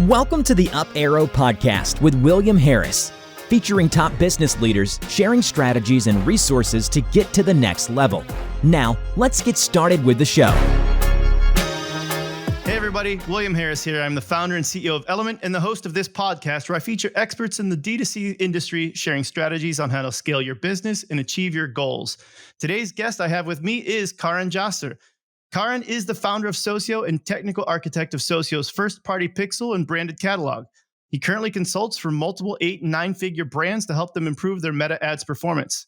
Welcome to the Up Arrow podcast with William Harris, featuring top business leaders sharing strategies and resources to get to the next level. Now, let's get started with the show. Hey everybody, William Harris here. I'm the founder and CEO of Elumynt and the host of this podcast where I feature experts in the D2C industry sharing strategies on how to scale your business and achieve your goals. Today's guest I have with me is Karan Jassar. Karan is the founder of Socioh and technical architect of Socioh's first-party pixel and branded catalog. He currently consults for multiple 8- and 9-figure brands to help them improve their meta ads performance.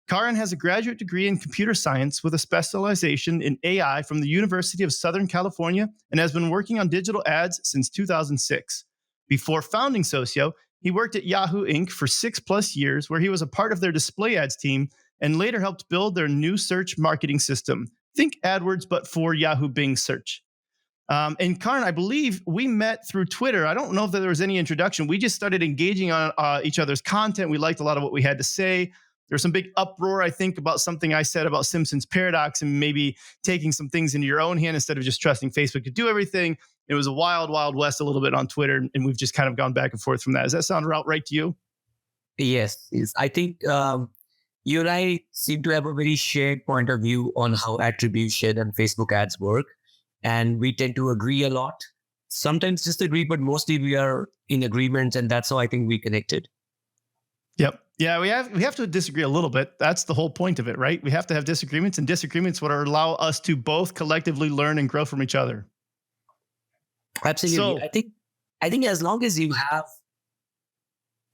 Karan has a graduate degree in computer science with a specialization in AI from the University of Southern California and has been working on digital ads since 2006. Before founding Socioh, he worked at Yahoo Inc. for 6+ years, where he was a part of their display ads team and later helped build their new search marketing system. Think AdWords, but for Yahoo Bing search. And Karan, I believe we met through Twitter. I don't know if there was any introduction. We just started engaging on each other's content. We liked a lot of what we had to say. There was some big uproar, I think, about something I said about Simpson's paradox and maybe taking some things into your own hand instead of just trusting Facebook to do everything. It was a wild, wild west a little bit on Twitter, and we've just kind of gone back and forth from that. Does that sound right to you? Yes. I think you and I seem to have a very shared point of view on how attribution and Facebook ads work. And we tend to agree a lot. Sometimes disagree, but mostly we are in agreement. And that's how I think we connected. Yep. Yeah, we have to disagree a little bit. That's the whole point of it, right? We have to have disagreements, and disagreements would allow us to both collectively learn and grow from each other. Absolutely. So, I think as long as you have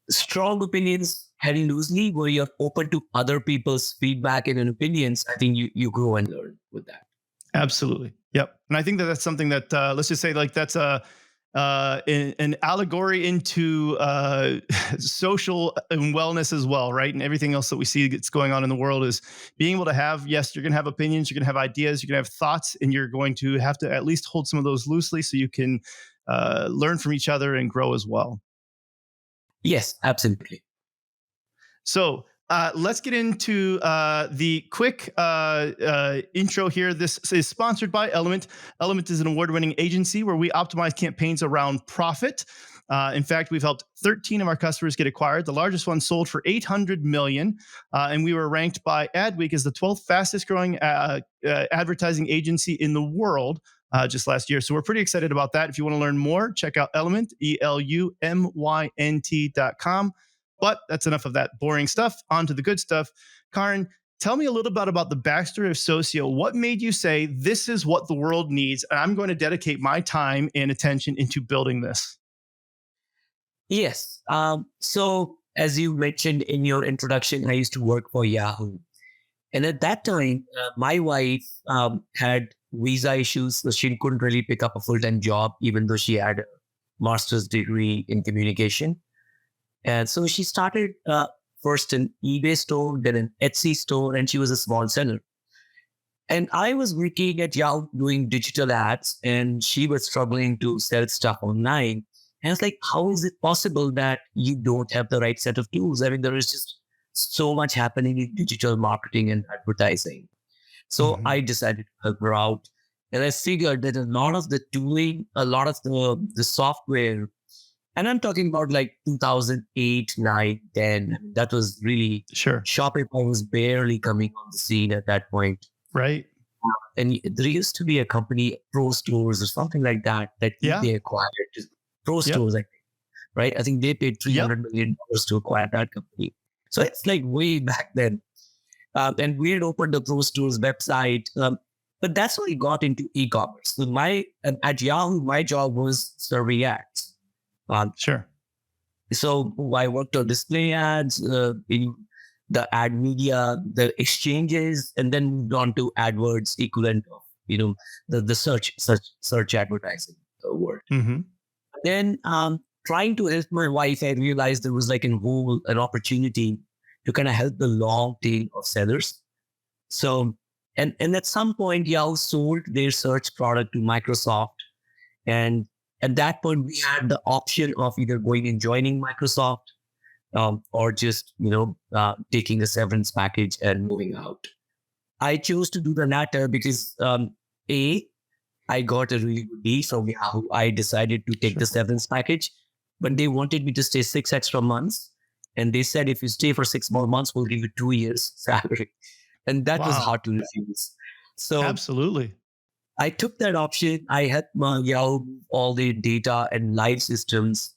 strong opinions held loosely, where you're open to other people's feedback and opinions, I think you grow and learn with that. absolutely. Yep. And I think that that's something that, let's just say like that's an allegory into social and wellness as well, right? And everything else that we see that's going on in the world is being able to have, yes, you're going to have opinions, you're going to have ideas, you're going to have thoughts, and you're going to have to at least hold some of those loosely so you can learn from each other and grow as well. Yes, absolutely. So let's get into the quick intro here. This is sponsored by Elumynt. Elumynt is an award-winning agency where we optimize campaigns around profit. In fact, we've helped 13 of our customers get acquired. The largest one sold for $800 million. And we were ranked by Adweek as the 12th fastest growing advertising agency in the world just last year. So we're pretty excited about that. If you want to learn more, check out Elumynt, ELUMYNT.com. But that's enough of that boring stuff. On to the good stuff. Karan, tell me a little bit about the backstory of Socioh. What made you say, this is what the world needs, and I'm going to dedicate my time and attention into building this? Yes. So as you mentioned in your introduction, I used to work for Yahoo. And at that time, my wife had visa issues, so she couldn't really pick up a full-time job, even though she had a master's degree in communication. And so she started first an eBay store, then an Etsy store, and she was a small seller. And I was working at Yahoo doing digital ads, and she was struggling to sell stuff online. And it's like, how is it possible that you don't have the right set of tools? I mean, there is just so much happening in digital marketing and advertising. So I decided to help her out. And I figured that a lot of the tooling, a lot of the software, and I'm talking about like 2008, 9, 10. That was really, Sure. Shopify was barely coming on the scene at that point. Right. And there used to be a company, Pro Stores or something like that they acquired. Pro Stores, I think, right? I think they paid $300 million to acquire that company. So it's like way back then. And we had opened the Pro Stores website. But that's how I got into e-commerce. So at Yahoo, my job was serving ads. Sure. So I worked on display ads, in the ad media, the exchanges, and then moved on to AdWords, equivalent of, the search advertising world. Mm-hmm. Then trying to help my wife, I realized there was like an opportunity to kind of help the long tail of sellers. So, and at some point, Yahoo sold their search product to Microsoft, and at that point, we had the option of either going and joining Microsoft or just, taking a severance package and moving out. I chose to do the latter because, A, I got a really good deal from Yahoo. I decided to take the severance package, but they wanted me to stay 6 extra months. And they said, if you stay for 6 more months, we'll give you 2 years salary. And that was Wow. hard to refuse. So Absolutely. I took that option. I helped Yahoo move all the data and live systems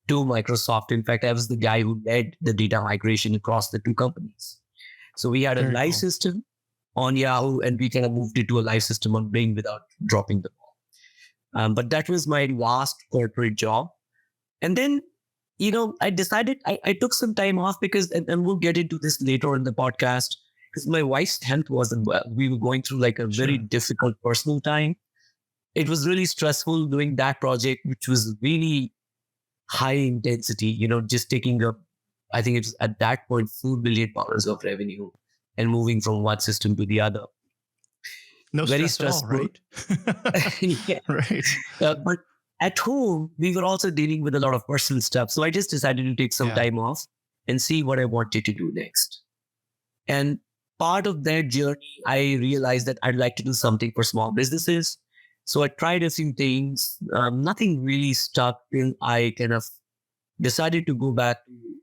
to Microsoft. In fact, I was the guy who led the data migration across the two companies. So we had a Very live cool. system on Yahoo, and we kind of moved it to a live system on Bing without dropping the ball. But that was my last corporate job. And then, I decided I took some time off because, and we'll get into this later in the podcast, because my wife's health wasn't well. We were going through like a very difficult personal time. It was really stressful doing that project, which was really high intensity, just taking up, I think it's at that point, $4 billion of revenue and moving from one system to the other. No Very stress at all, stressful. right? Yeah. Right. But at home, we were also dealing with a lot of personal stuff. So I just decided to take some time off and see what I wanted to do next. And part of that journey, I realized that I'd like to do something for small businesses. So I tried a few things. Nothing really stuck till I kind of decided to go back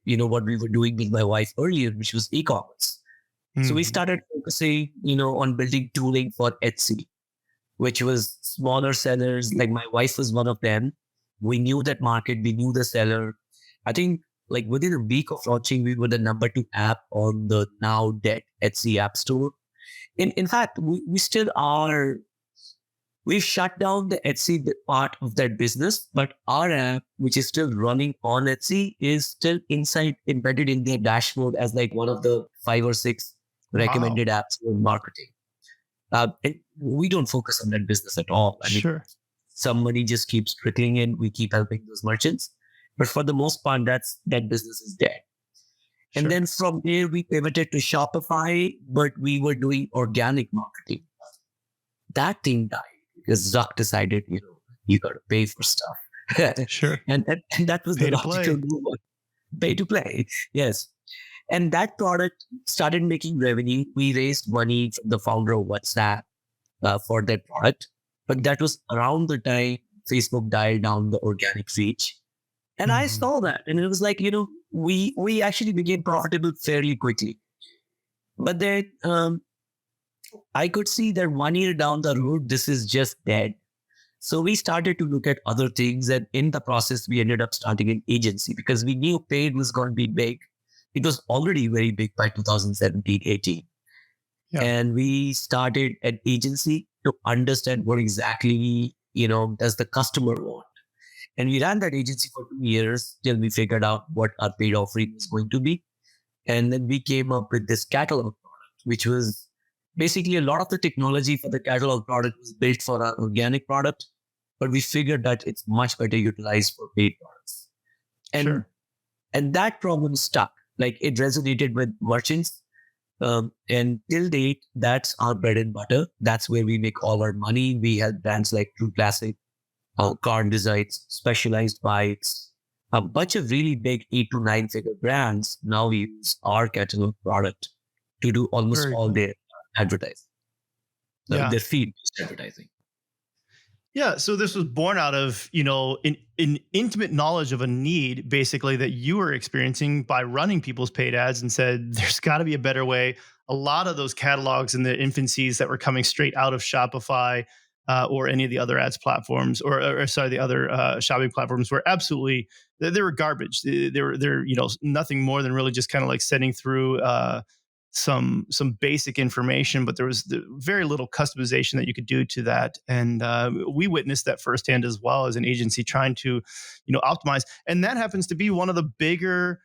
to, what we were doing with my wife earlier, which was e-commerce. So we started focusing, on building tooling for Etsy, which was smaller sellers. Like my wife was one of them. We knew that market. We knew the seller. I think like within a week of launching, we were the number 2 app on the now dead Etsy app store. In fact, we still are. We've shut down the Etsy part of that business, but our app, which is still running on Etsy, is still embedded in their dashboard as like one of the 5 or 6 recommended apps for marketing. And we don't focus on that business at all. I mean, some money just keeps trickling in. We keep helping those merchants. But for the most part, that business is dead. And then from there, we pivoted to Shopify, but we were doing organic marketing. That thing died because Zuck decided, you got to pay for stuff. And that was the logical move. Pay to play. Yes. And that product started making revenue. We raised money from the founder of WhatsApp for that product. But that was around the time Facebook dialed down the organic reach. And I saw that. And it was like, we actually became profitable fairly quickly. But then I could see that 1 year down the road, this is just dead. So we started to look at other things. And in the process, we ended up starting an agency because we knew paid was going to be big. It was already very big by 2017, 18. And we started an agency to understand what exactly, does the customer want. And we ran that agency for 2 years till we figured out what our paid offering was going to be. And then we came up with this catalog product, which was basically a lot of the technology for the catalog product was built for our organic product, but we figured that it's much better utilized for paid products. And that problem stuck. Like it resonated with merchants. And till date, that's our bread and butter. That's where we make all our money. We have brands like True Classic, Card Designs, Specialized Bites, a bunch of really big 8 to 9 figure brands now use our catalog product to do almost all their advertising. Their feed-based advertising. Yeah, so this was born out of, an intimate knowledge of a need, basically, that you were experiencing by running people's paid ads and said, there's got to be a better way. A lot of those catalogs in the infancies that were coming straight out of Shopify or any of the other ads platforms the other shopping platforms were absolutely, they were garbage. They're nothing more than really just kind of like sending through some basic information, but there was very little customization that you could do to that. And we witnessed that firsthand as well as an agency trying to, optimize. And that happens to be one of the bigger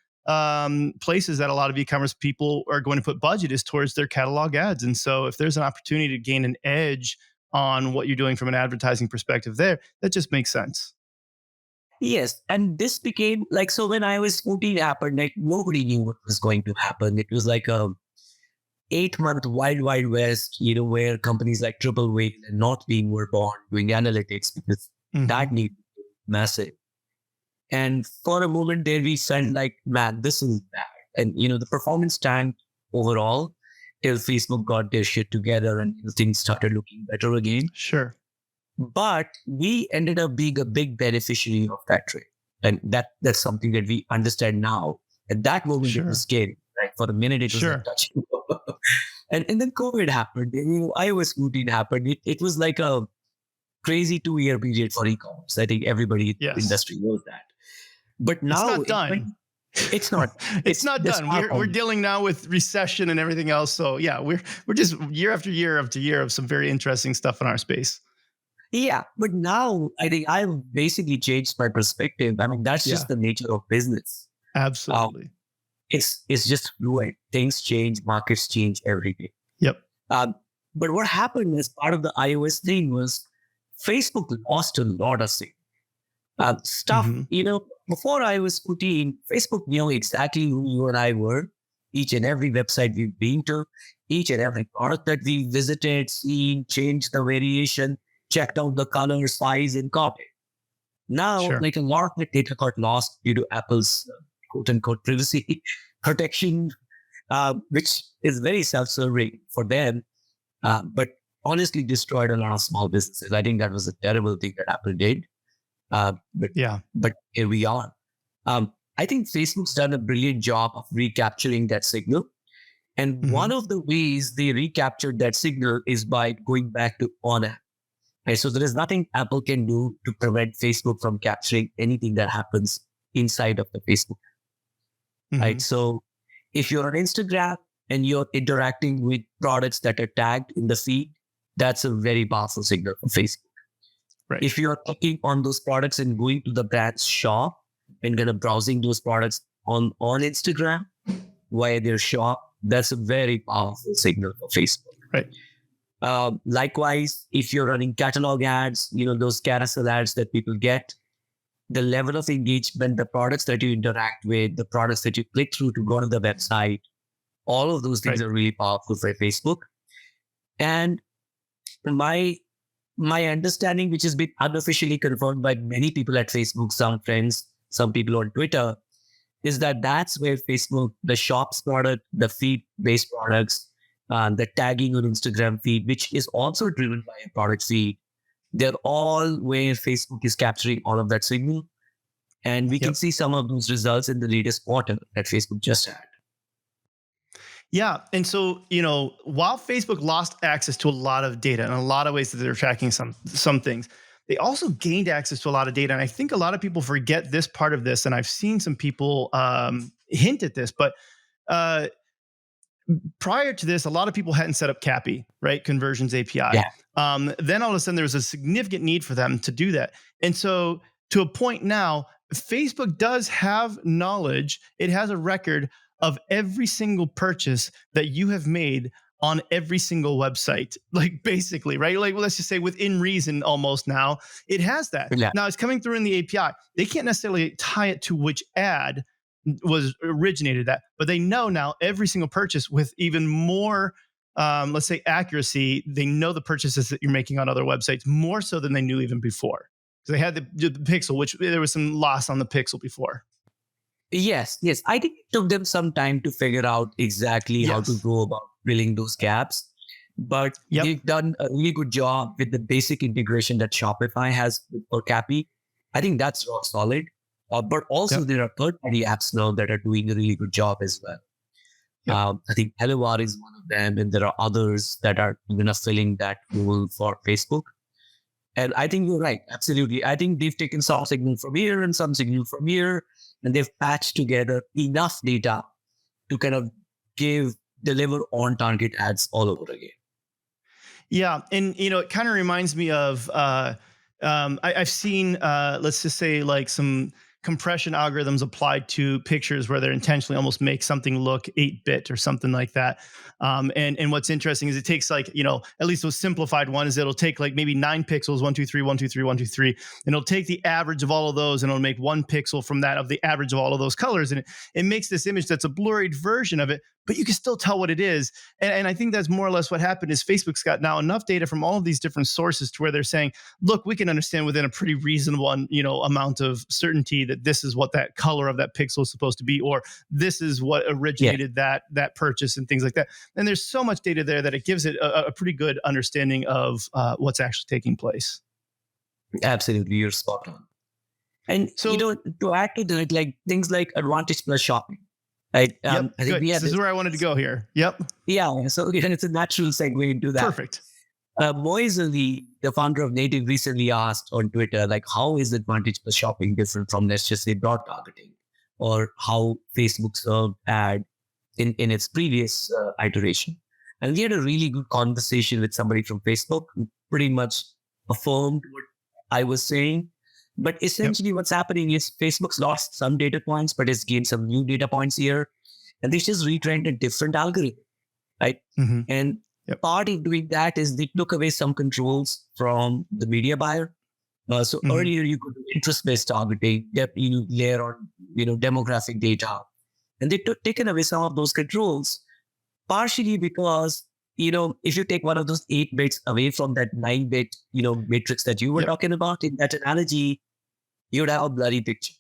places that a lot of e-commerce people are going to put budget is towards their catalog ads. And so if there's an opportunity to gain an edge on what you're doing from an advertising perspective there, that just makes sense. Yes. And this became like, so when I was 14 happened, like nobody knew what was going to happen. It was like a 8-month wild west, where companies like Triple Whale and Northbeam were born doing analytics because that need massive. And for a moment there, we felt like, man, this is bad. And, the performance tanked overall till Facebook got their shit together and things started looking better again. Sure. But we ended up being a big beneficiary of that trade. And that's something that we understand now. At that moment, it was scary. Right? For a minute, it was untouchable. and then COVID happened. iOS 14 happened. It was like a crazy 2-year period for e-commerce. I think everybody in the industry knows that. But now it's not done. It's not. It's not done. We're dealing now with recession and everything else. So yeah, we're just year after year after year of some very interesting stuff in our space. Yeah, but now I think I've basically changed my perspective. I mean, that's just the nature of business. Absolutely. It's just fluid. Things change, markets change every day. Yep. But what happened as part of the iOS thing was Facebook lost a lot of stuff. Before iOS 14, Facebook knew exactly who you and I were. Each and every website we've been to, each and every product that we visited, seen, changed the variation, checked out the color, size, and copy. Now, like a lot of the data got lost due to Apple's quote-unquote privacy protection, which is very self-serving for them, but honestly destroyed a lot of small businesses. I think that was a terrible thing that Apple did. But here we are. I think Facebook's done a brilliant job of recapturing that signal. And one of the ways they recaptured that signal is by going back to on-app. Right? So there is nothing Apple can do to prevent Facebook from capturing anything that happens inside of the Facebook. Right? So if you're on Instagram and you're interacting with products that are tagged in the feed, that's a very powerful signal for Facebook. Right. If you're clicking on those products and going to the brand's shop and kind of browsing those products on Instagram via their shop, that's a very powerful signal for Facebook. Right. Likewise, if you're running catalog ads, those carousel ads that people get, the level of engagement, the products that you interact with, the products that you click through to go to the website, all of those things are really powerful for Facebook. And my understanding, which has been unofficially confirmed by many people at Facebook, some friends, some people on Twitter, is that that's where Facebook, the shops product, the feed-based products, the tagging on Instagram feed, which is also driven by a product feed, they're all where Facebook is capturing all of that signal. And we can see some of those results in the latest quarter that Facebook just had. Yeah. And so, while Facebook lost access to a lot of data in a lot of ways that they're tracking some things, they also gained access to a lot of data. And I think a lot of people forget this part of this. And I've seen some people hint at this, but prior to this, a lot of people hadn't set up CAPI, right? Conversions API. Yeah. Then all of a sudden there was a significant need for them to do that. And so to a point now, Facebook does have knowledge. It has a record of every single purchase that you have made on every single website, like basically, right? Like, let's just say within reason almost now, it has that. Yeah. Now it's coming through in the API. They can't necessarily tie it to which ad was originated that, but they know now every single purchase with even more, let's say accuracy. They know the purchases that you're making on other websites more so than they knew even before. Because they had the pixel, which there was some loss on the pixel before. Yes. I think it took them some time to figure out exactly how to go about filling those gaps. But they've done a really good job with the basic integration that Shopify has for CAPI. I think that's rock solid. But also there are third-party apps now that are doing a really good job as well. I think HelloWar is one of them, and there are others that are filling that role for Facebook. And I think you're right. Absolutely. I think they've taken some signal from here and some signal from here, and they've patched together enough data to kind of deliver on-target ads all over again. Yeah. And, it kind of reminds me of, I've seen, let's just say like some compression algorithms applied to pictures where they're intentionally almost make something look 8-bit or something like that. And what's interesting is it takes like, at least the simplified one is it'll take like maybe 9 pixels, 1, 2, 3, 1, 2, 3, 1, 2, 3. And it'll take the average of all of those and it'll make 1 pixel from that of the average of all of those colors. And it makes this image that's a blurred version of it, but you can still tell what it is. And I think that's more or less what happened is Facebook's got now enough data from all of these different sources to where they're saying, look, we can understand within a pretty reasonable, amount of certainty that this is what that color of that pixel is supposed to be, or this is what originated that purchase and things like that. And there's so much data there that it gives it a pretty good understanding of what's actually taking place. Absolutely, you're spot on. And So, to add to that, like things like Advantage Plus shopping, right? yep, I think good. we had This is this. where I wanted to go here. Yep, Yeah, so it's a natural segue into that. perfect. Moiseley, the founder of Native, recently asked on Twitter, like, how is Advantage Plus shopping different from, let's just say, broad targeting, or how Facebook served ad in its previous iteration? And we had a really good conversation with somebody from Facebook who pretty much affirmed what I was saying. But Yep. essentially, what's happening is Facebook's lost some data points, but it's gained some new data points here. And they just retrained a different algorithm, right? Mm-hmm. And Yep. part of doing that is they took away some controls from the media buyer. So Mhm. earlier you could do interest-based targeting, you layer on demographic data, and they took taken away some of those controls, partially because if you take one of those 8 bits away from that 9-bit matrix that you were Yep. talking about in that analogy, you'd have a blurry picture.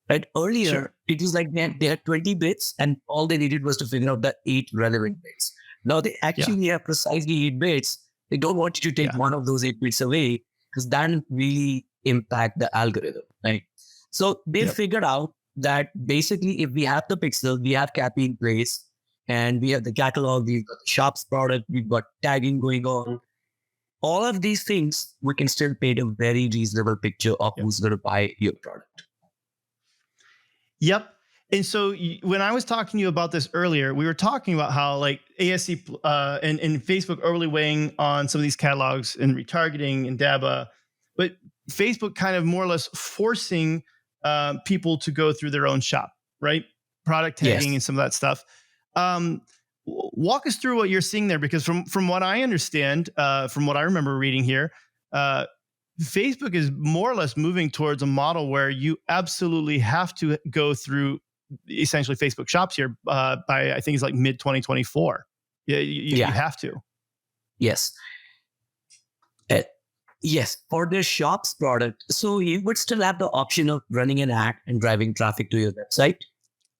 Right? Earlier, Sure. it was like they had 20 bits and all they needed was to figure out the 8 relevant bits. Now they actually have precisely 8 bits. They don't want you to take Yeah. one of those 8 bits away because that will really impact the algorithm, right? So they Yep. figured out that basically if we have the pixel, we have CAPI in place, and we have the catalog, we've got the shops product, we've got tagging going on. All of these things, we can still paint a very reasonable picture of Yep. who's going to buy your product. Yep. And so when I was talking to you about this earlier, we were talking about how like ASC and Facebook early weighing on some of these catalogs and retargeting and DABA, but Facebook kind of more or less forcing people to go through their own shop, right? Product tagging and some of that stuff. Walk us through what you're seeing there, because from what I understand, from what I remember reading here, Facebook is more or less moving towards a model where you absolutely have to go through essentially Facebook shops here by I think it's like mid 2024. Yeah, you have to. Yes. Yes, for their shops product. So you would still have the option of running an ad and driving traffic to your website.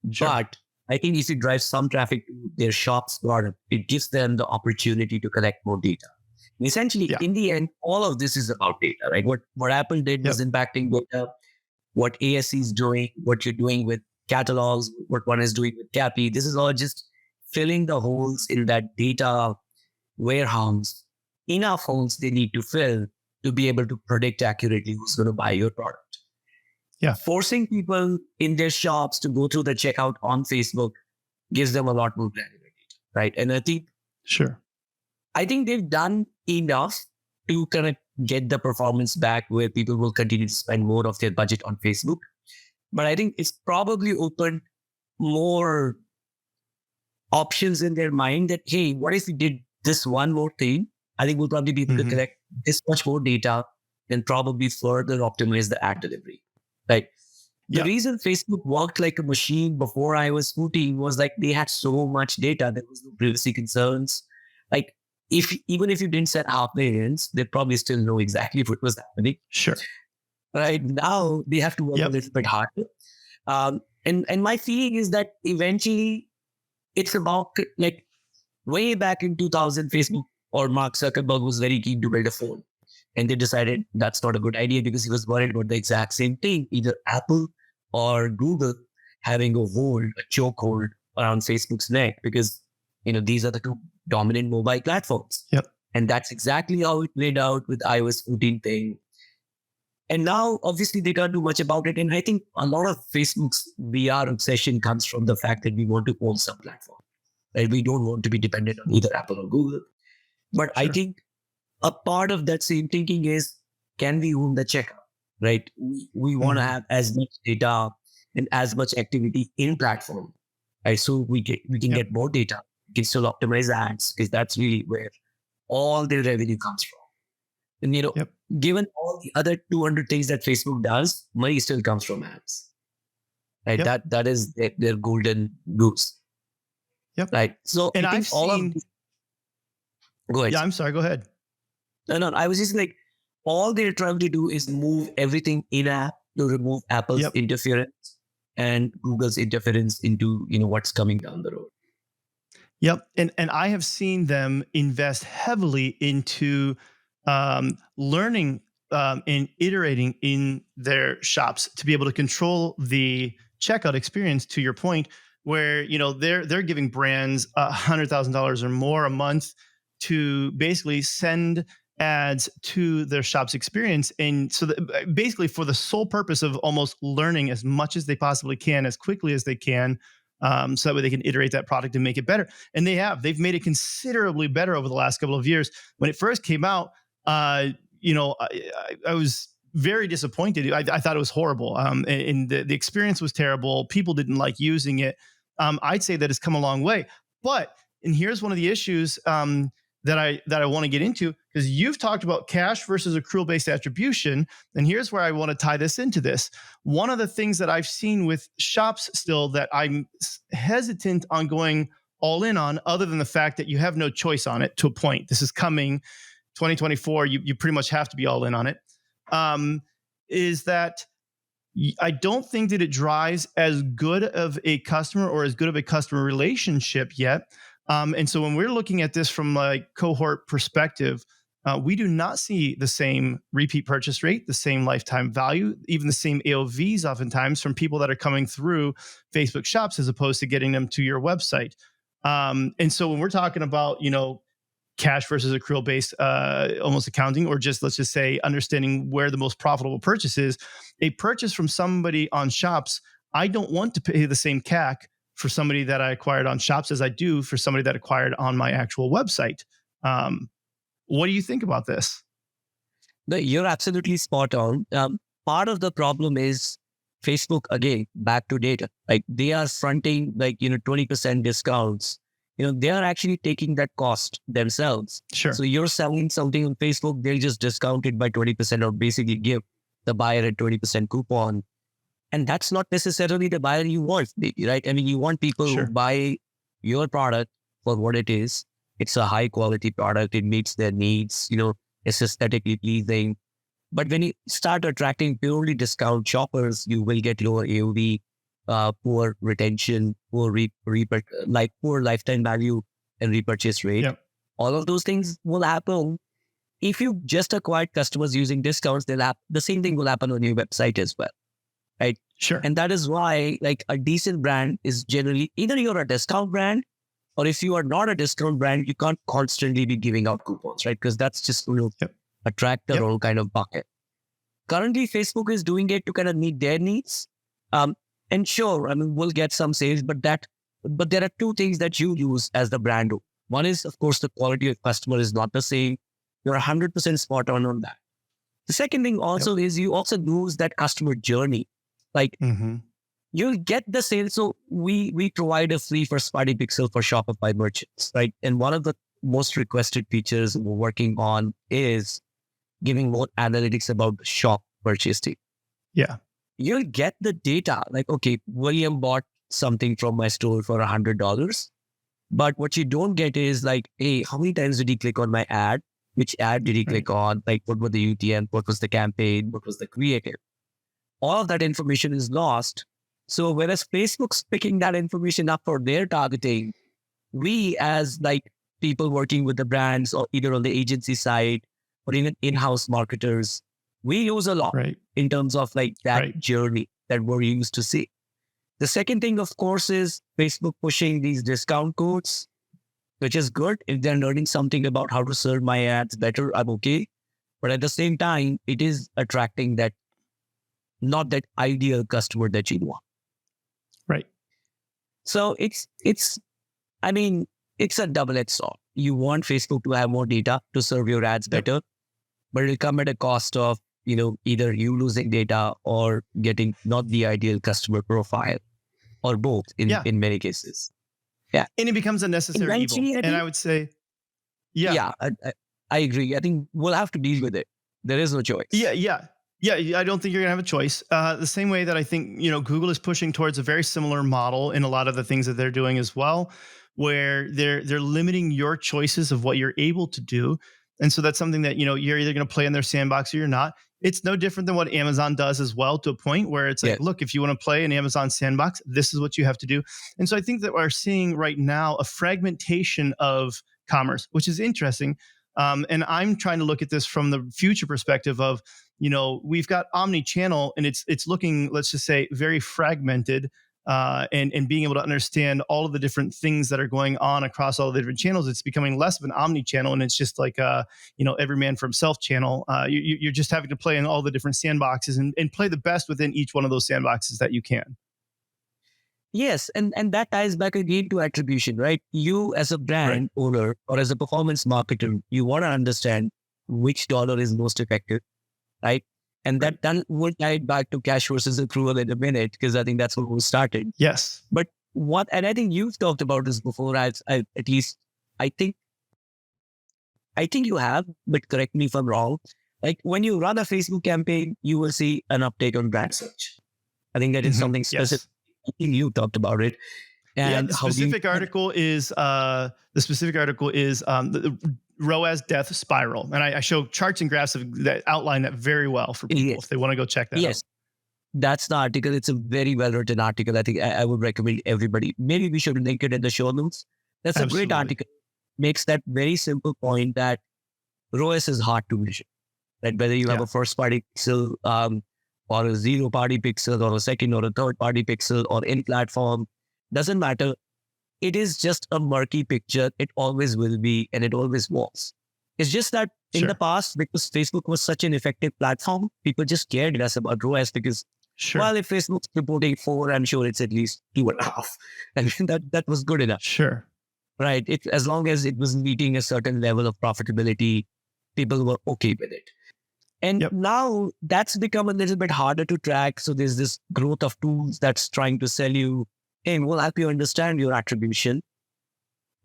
Sure. But I think if you drive some traffic to their shops product, it gives them the opportunity to collect more data. And essentially, in the end, all of this is about data, right? What Apple did was impacting data. What ASC is doing, what you're doing with catalogs, what one is doing with CAPI, this is all just filling the holes in that data warehouse. Enough holes they need to fill to be able to predict accurately who's going to buy your product. Yeah. Forcing people in their shops to go through the checkout on Facebook gives them a lot more granularity, right? And I think they've done enough to kind of get the performance back where people will continue to spend more of their budget on Facebook. But I think it's probably opened more options in their mind that, hey, what if we did this one more thing? I think we'll probably be able to collect this much more data and probably further optimize the ad delivery, right? The reason Facebook worked like a machine before iOS 14 was like they had so much data. There was no privacy concerns. Like even if you didn't set half variants, they'd probably still know exactly what was happening. Sure. Right now they have to work a little bit harder. And my feeling is that eventually it's about like way back in 2000, Facebook or Mark Zuckerberg was very keen to build a phone. And they decided that's not a good idea because he was worried about the exact same thing, either Apple or Google having a chokehold around Facebook's neck, because these are the two dominant mobile platforms. And that's exactly how it played out with iOS 14 thing. And now, obviously, they can't do much about it. And I think a lot of Facebook's VR obsession comes from the fact that we want to own some platform. Right? We don't want to be dependent on either Apple or Google. But I think a part of that same thinking is, can we own the checkout? Right? We want to have as much data and as much activity in platform. Right? So we can get more data. We can still optimize ads, because that's really where all their revenue comes from. And given all the other 200 things that Facebook does, money still comes from ads. Right? That is their golden goose. Right. So and I think Go ahead. Yeah, I'm sorry. Go ahead. No. I was just like, all they're trying to do is move everything in app to remove Apple's interference and Google's interference into what's coming down the road. And I have seen them invest heavily into learning and iterating in their shops to be able to control the checkout experience. To your point, where they're giving brands $100,000 or more a month to basically send ads to their shop's experience, and so basically for the sole purpose of almost learning as much as they possibly can as quickly as they can, so that way they can iterate that product and make it better. And they've made it considerably better over the last couple of years. When it first came out, I was very disappointed. I thought it was horrible, and the experience was terrible. People didn't like using it. I'd say that it's come a long way, and here's one of the issues that I want to get into, because you've talked about cash versus accrual-based attribution, and here's where I want to tie this into this. One of the things that I've seen with shops still that I'm hesitant on going all in on, other than the fact that you have no choice on it to a point. This is coming 2024. You pretty much have to be all in on it. Is that I don't think that it drives as good of a customer or as good of a customer relationship yet. And so when we're looking at this from like cohort perspective, we do not see the same repeat purchase rate, the same lifetime value, even the same AOVs oftentimes from people that are coming through Facebook shops as opposed to getting them to your website. And so when we're talking about, cash versus accrual-based almost accounting, or just let's just say understanding where the most profitable purchase is, a purchase from somebody on shops, I don't want to pay the same CAC for somebody that I acquired on shops as I do for somebody that acquired on my actual website. What do you think about this? No, you're absolutely spot on. Part of the problem is Facebook, again, back to data. Like they are fronting 20% discounts. They are actually taking that cost themselves. Sure. So you're selling something on Facebook, they'll just discount it by 20% or basically give the buyer a 20% coupon. And that's not necessarily the buyer you want, maybe, right? I mean, you want people Sure. who buy your product for what it is. It's a high quality product. It meets their needs, it's aesthetically pleasing. But when you start attracting purely discount shoppers, you will get lower AOV, poor retention, poor lifetime value and repurchase rate. Yep. All of those things will happen. If you just acquired customers using discounts, the same thing will happen on your website as well, right? Sure. And that is why a decent brand is generally either you're a discount brand, or if you are not a discount brand, you can't constantly be giving out coupons, right? Because that's just going to attract the wrong kind of bucket. Currently, Facebook is doing it to kind of meet their needs. And sure, I mean, we'll get some sales, but there are two things that you use as the brand. One is, of course, the quality of customer is not the same. You're 100% spot on that. The second thing also is you also lose that customer journey. You'll get the sale. So we provide a free first-party pixel for Shopify merchants, right? And one of the most requested features we're working on is giving more analytics about the shop purchase data. Yeah. You'll get the data like, okay, William bought something from my store for $100. But what you don't get is like, hey, how many times did he click on my ad? Which ad did he click on? Like, what was the UTM? What was the campaign? What was the creative? All of that information is lost. So whereas Facebook's picking that information up for their targeting, we as people working with the brands or either on the agency side or even in-house marketers, we use a lot in terms of that journey that we're used to see. The second thing, of course, is Facebook pushing these discount codes, which is good. If they're learning something about how to serve my ads better, I'm okay. But at the same time, it is attracting that, not that ideal customer that you want. Right. So it's a double-edged sword. You want Facebook to have more data to serve your ads better, but it'll come at a cost of, either you losing data or getting not the ideal customer profile, or both in many cases. Yeah. And it becomes a necessary evil. And I would say, I agree. I think we'll have to deal with it. There is no choice. Yeah. I don't think you're going to have a choice. The same way that I think, Google is pushing towards a very similar model in a lot of the things that they're doing as well, where they're limiting your choices of what you're able to do. And so that's something that, you're either going to play in their sandbox or you're not. It's no different than what Amazon does as well, to a point where it's like, look, if you want to play in Amazon sandbox, this is what you have to do. And so I think that we're seeing right now a fragmentation of commerce, which is interesting. And I'm trying to look at this from the future perspective of, we've got omni-channel and it's looking, let's just say, very fragmented. And being able to understand all of the different things that are going on across all the different channels, it's becoming less of an omni-channel, and it's just like every man for himself channel. You're just having to play in all the different sandboxes and play the best within each one of those sandboxes that you can. Yes, and that ties back again to attribution, right? You as a brand owner or as a performance marketer, you want to understand which dollar is most effective, right? And that then will tie it back to cash versus accrual in a minute, because I think that's where we started. Yes. But and I think you've talked about this before, I think you have, but correct me if I'm wrong. Like when you run a Facebook campaign, you will see an uptake on brand search. I think that is something specific. Yes. I think you talked about it. And the specific article is the ROAS death spiral. And I show charts and graphs that outline that very well for people if they want to go check that out. That's the article. It's a very well-written article. I think I would recommend everybody. Maybe we should link it in the show notes. That's a great article. Makes that very simple point that ROAS is hard to measure. Right? Whether you have a first-party pixel or a zero-party pixel or a second or a third-party pixel or in-platform, doesn't matter. It is just a murky picture. It always will be, and it always was. It's just that in the past, because Facebook was such an effective platform, people just cared less about ROAS because, well, if Facebook's reporting 4, I'm sure it's at least 2.5. And that was good enough. Sure. Right. As long as it was meeting a certain level of profitability, people were okay with it. And now that's become a little bit harder to track. So there's this growth of tools that's trying to sell you, hey, we'll help you understand your attribution.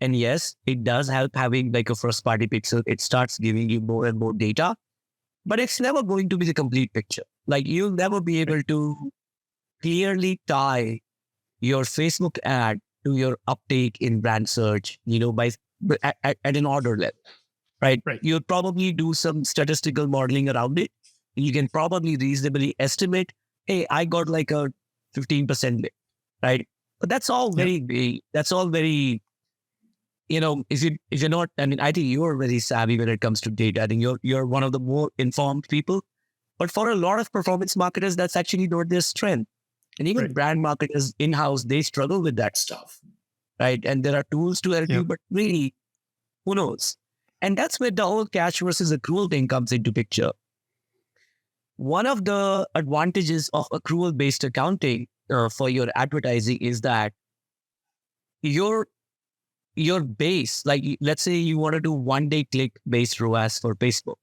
And yes, it does help having like a first party pixel. It starts giving you more and more data, but it's never going to be the complete picture. Like you'll never be able to clearly tie your Facebook ad to your uptake in brand search, at an order level, right? You'll probably do some statistical modeling around it. You can probably reasonably estimate, hey, I got like a 15% lift, right? But that's all very vague. That's all very, if you're not, I mean, I think you're very savvy when it comes to data. I think you're one of the more informed people. But for a lot of performance marketers, that's actually not their strength. And even brand marketers in-house, they struggle with that stuff, right? And there are tools to help you, but really, who knows? And that's where the whole cash versus accrual thing comes into picture. One of the advantages of accrual-based accounting for your advertising is that your base, like let's say you want to do one-day click-based ROAS for Facebook.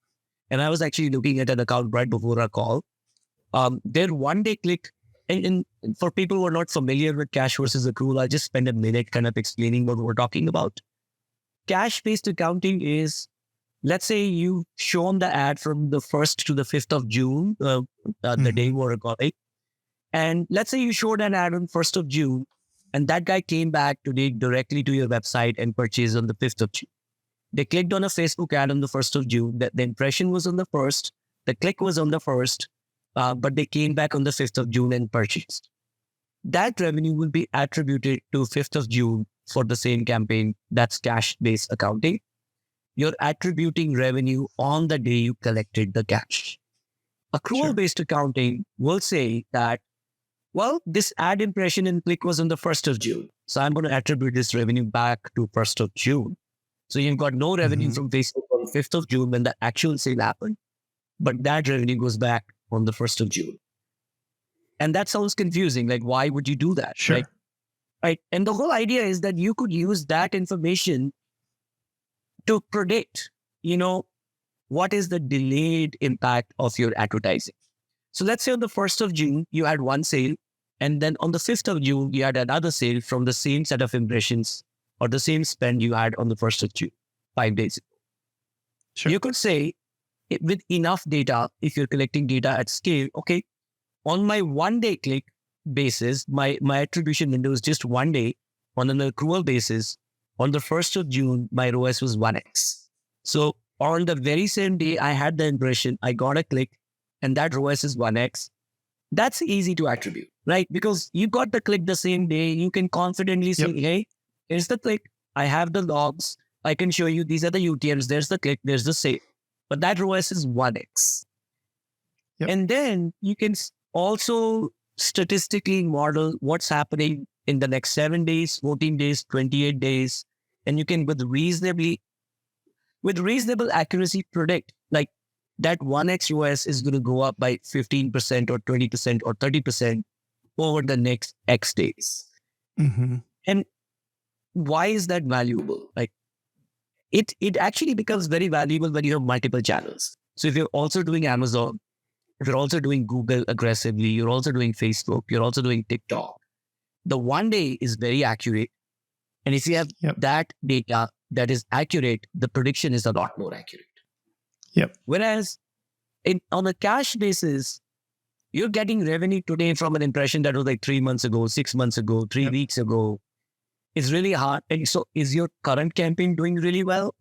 And I was actually looking at an account right before our call. Their one-day click, and for people who are not familiar with cash versus accrual, I'll just spend a minute kind of explaining what we're talking about. Cash-based accounting is, let's say you've shown the ad from the 1st to the 5th of June, the day we're recording. And let's say you showed an ad on 1st of June, and that guy came back today directly to your website and purchased on the 5th of June. They clicked on a Facebook ad on the 1st of June. The impression was on the 1st. The click was on the 1st. But they came back on the 5th of June and purchased. That revenue will be attributed to 5th of June for the same campaign. That's cash-based accounting. You're attributing revenue on the day you collected the cash. Accrual-based accounting will say that, well, this ad impression and click was on the 1st of June. So I'm going to attribute this revenue back to 1st of June. So you've got no revenue from Facebook on the 5th of June when the actual sale happened. But that revenue goes back on the 1st of June. And that sounds confusing. Like, why would you do that? Sure. Right? And the whole idea is that you could use that information to predict, what is the delayed impact of your advertising. So let's say on the 1st of June, you had one sale. And then on the 5th of June, you had another sale from the same set of impressions or the same spend you had on the 1st of June, 5 days ago. Sure. You could say, with enough data, if you're collecting data at scale, okay, on my one-day click basis, my attribution window is just 1 day. On an accrual basis, on the 1st of June, my ROAS was 1x. So on the very same day I had the impression, I got a click, and that ROAS is 1x. That's easy to attribute, right? Because you got the click the same day. You can confidently say, hey, here's the click. I have the logs. I can show you these are the UTMs, there's the click, there's the sale. But that ROAS is 1x. Yep. And then you can also statistically model what's happening in the next 7 days, 14 days, 28 days. And you can with reasonable accuracy predict like that 1x ROAS is going to go up by 15% or 20% or 30% over the next X days. Mm-hmm. And why is that valuable? Like it actually becomes very valuable when you have multiple channels. So if you're also doing Amazon, if you're also doing Google aggressively, you're also doing Facebook, you're also doing TikTok, the 1 day is very accurate. And if you have that data that is accurate, the prediction is a lot more accurate. Yep. Whereas on a cash basis, you're getting revenue today from an impression that was like 3 months ago, 6 months ago, 3 weeks ago. It's really hard. And so is your current campaign doing really well?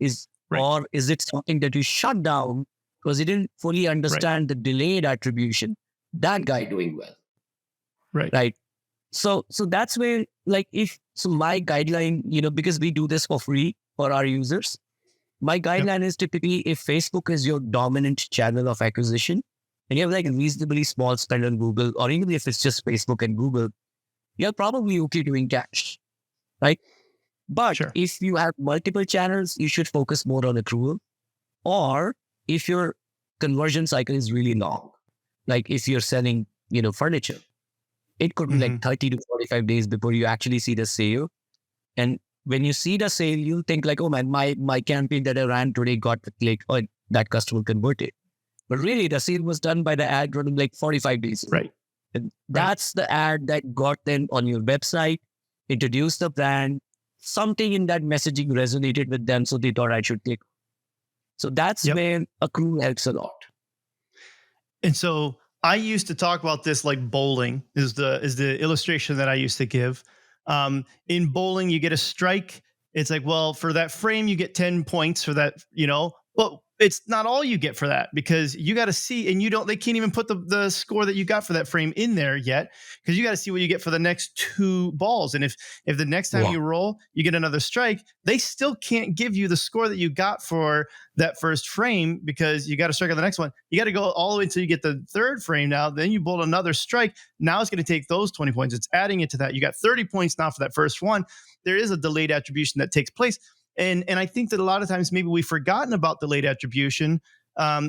Or is it something that you shut down because you didn't fully understand the delayed attribution? That guy doing well. Right. So that's where my guideline, because we do this for free for our users, my guideline is typically if Facebook is your dominant channel of acquisition and you have like a reasonably small spend on Google, or even if it's just Facebook and Google, you're probably okay doing cash. Right. But if you have multiple channels, you should focus more on accrual. Or if your conversion cycle is really long, like if you're selling, furniture, it could be like 30 to 45 days before you actually see the sale. And when you see the sale, you'll think like, oh man, my campaign that I ran today got the click or that customer converted. But really the sale was done by the ad running like 45 days. Right. And that's the ad that got them on your website, introduced the brand, something in that messaging resonated with them. So they thought I should click. So that's where accrual helps a lot. And so I used to talk about this like bowling is the illustration that I used to give. In bowling, you get a strike. It's like, well, for that frame, you get 10 points for that, but it's not all you get for that because you got to see, and they can't even put the score that you got for that frame in there yet because you got to see what you get for the next 2 balls. And if the next time you roll, you get another strike, they still can't give you the score that you got for that first frame because you got to strike on the next one. You got to go all the way until you get the 3rd frame now. Then you bowl another strike. Now it's going to take those 20 points. It's adding it to that. You got 30 points now for that first one. There is a delayed attribution that takes place. And I think that a lot of times maybe we've forgotten about delayed attribution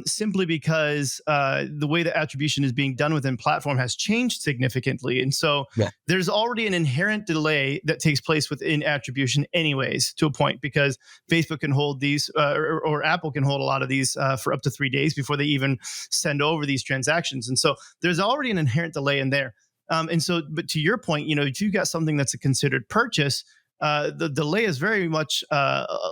simply because the way that attribution is being done within platform has changed significantly. And so there's already an inherent delay that takes place within attribution anyways to a point because Facebook can hold these or Apple can hold a lot of these for up to 3 days before they even send over these transactions. And so there's already an inherent delay in there. And so, but to your point, if you got something that's a considered purchase, the delay is very much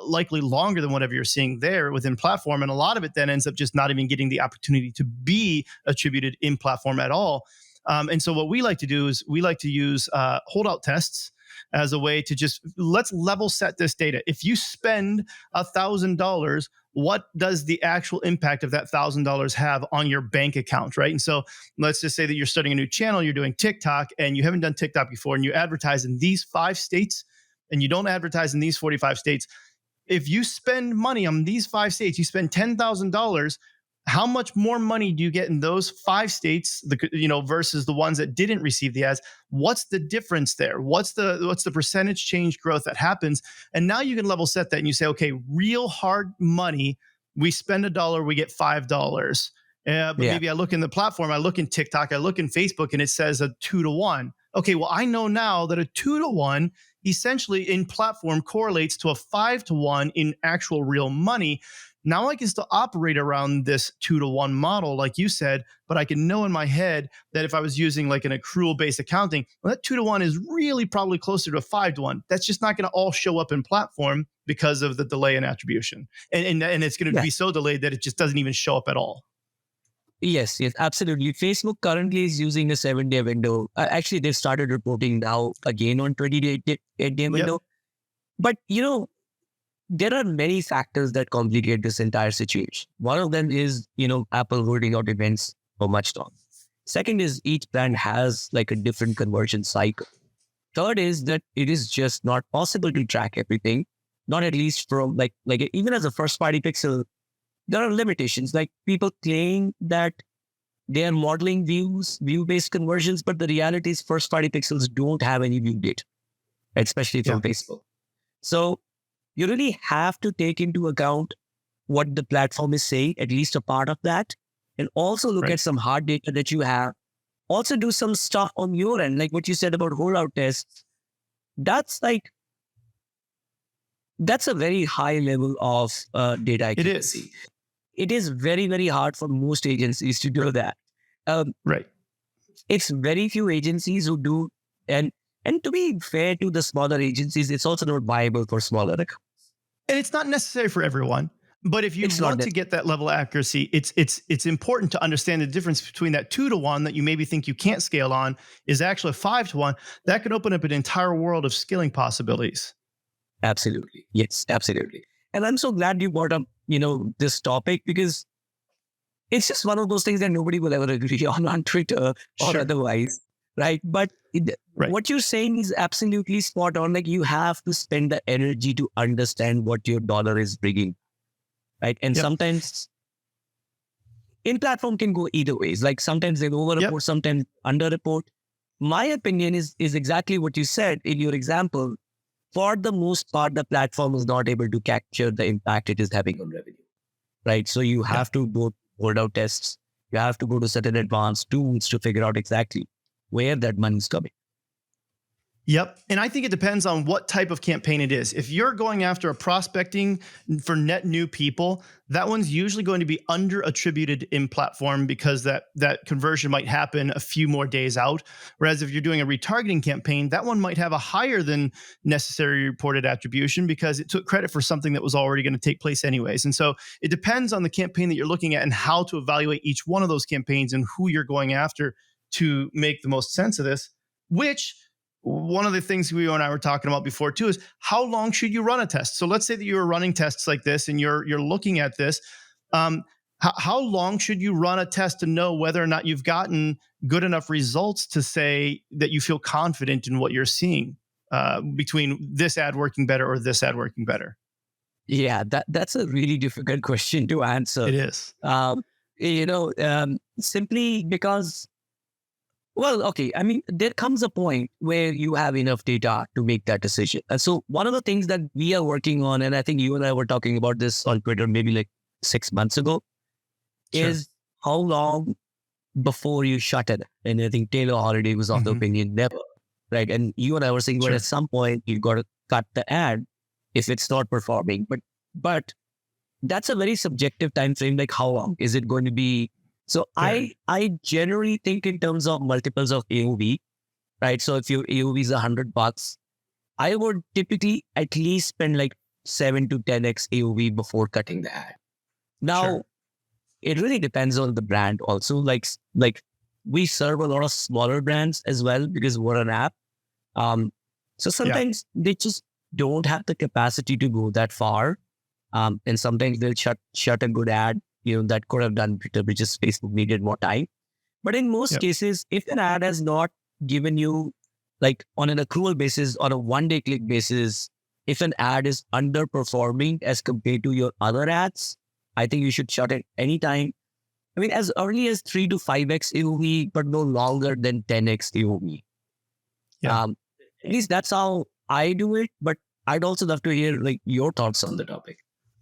likely longer than whatever you're seeing there within platform. And a lot of it then ends up just not even getting the opportunity to be attributed in platform at all. And so what we like to do is we like to use holdout tests as a way to just let's level set this data. If you spend $1,000, what does the actual impact of that $1,000 have on your bank account, right? And so let's just say that you're starting a new channel, you're doing TikTok, and you haven't done TikTok before, and you advertise in these 5 states, and you don't advertise in these 45 states. If you spend money on these 5 states, you spend $10,000, how much more money do you get in those 5 states, versus the ones that didn't receive the ads? What's the difference there? What's the percentage change growth that happens? And now you can level set that and you say, okay, real hard money, we spend $1, we get $5. Maybe I look in the platform, I look in TikTok, I look in Facebook, and it says a 2 to 1. Okay, well, I know now that a 2 to 1 essentially in platform correlates to a 5 to 1 in actual real money. Now I can still operate around this 2 to 1 model, like you said, but I can know in my head that if I was using like an accrual-based accounting, well, that 2 to 1 is really probably closer to a 5 to 1. That's just not going to all show up in platform because of the delay in attribution. And it's going to be so delayed that it just doesn't even show up at all. Yes, absolutely. Facebook currently is using a 7-day window. Actually, they've started reporting now again on 28-day window. But, there are many factors that complicate this entire situation. One of them is, Apple rolling out events for much longer. Second is each brand has like a different conversion cycle. Third is that it is just not possible to track everything. not at least from like even as a first party pixel, there are limitations. Like people claim that they are modeling view-based conversions, but the reality is first party pixels don't have any view data, especially from Facebook. So you really have to take into account what the platform is saying, at least a part of that, and also look at some hard data that you have. Also do some stuff on your end, like what you said about rollout tests. That's a very high level of data accuracy. It is very, very hard for most agencies to do that. It's very few agencies who do, and to be fair to the smaller agencies, it's also not viable for smaller accounts. And it's not necessary for everyone. But if you want to get that level of accuracy, it's important to understand the difference between that 2-to-1 that you maybe think you can't scale on is actually a 5-to-1. That can open up an entire world of scaling possibilities. Absolutely. Yes, absolutely. And I'm so glad you brought up, this topic, because it's just one of those things that nobody will ever agree on Twitter or otherwise, right? But what you're saying is absolutely spot on. Like you have to spend the energy to understand what your dollar is bringing. Right. And sometimes in-platform can go either ways. Like sometimes they over-report, sometimes under-report. My opinion is exactly what you said in your example. For the most part, the platform is not able to capture the impact it is having on revenue. Right. So you have to go hold out tests. You have to go to certain advanced tools to figure out exactly where that money is coming. Yep. And I think it depends on what type of campaign it is. If you're going after a prospecting for net new people, that one's usually going to be under attributed in platform because that conversion might happen a few more days out. Whereas if you're doing a retargeting campaign, that one might have a higher than necessary reported attribution because it took credit for something that was already going to take place anyways. And so it depends on the campaign that you're looking at and how to evaluate each one of those campaigns and who you're going after to make the most sense of this, which one of the things we and I were talking about before too is how long should you run a test? So let's say that you were running tests like this and you're looking at this. How long should you run a test to know whether or not you've gotten good enough results to say that you feel confident in what you're seeing between this ad working better or this ad working better? Yeah, that's a really difficult question to answer. It is. Simply because, well, okay. I mean, there comes a point where you have enough data to make that decision. And so one of the things that we are working on, and I think you and I were talking about this on Twitter maybe like 6 months ago, is how long before you shut it. And I think Taylor Holiday was of the opinion never, right? And you and I were saying, well, at some point you've got to cut the ad if it's not performing. But that's a very subjective time frame. Like how long is it going to be? So I generally think in terms of multiples of AOV, right? So if your AOV is $100, I would typically at least spend like 7 to 10x AOV before cutting the ad. Now, it really depends on the brand also. Like we serve a lot of smaller brands as well because we're an app. So sometimes they just don't have the capacity to go that far. And sometimes they'll shut a good ad, that could have done better, which is Facebook needed more time. But in most cases, if an ad has not given you, like on an accrual basis, on a 1-day click basis, if an ad is underperforming as compared to your other ads, I think you should shut it anytime. I mean, as early as 3 to 5x AOV, but no longer than 10x AOV. At least that's how I do it. But I'd also love to hear like your thoughts on the topic.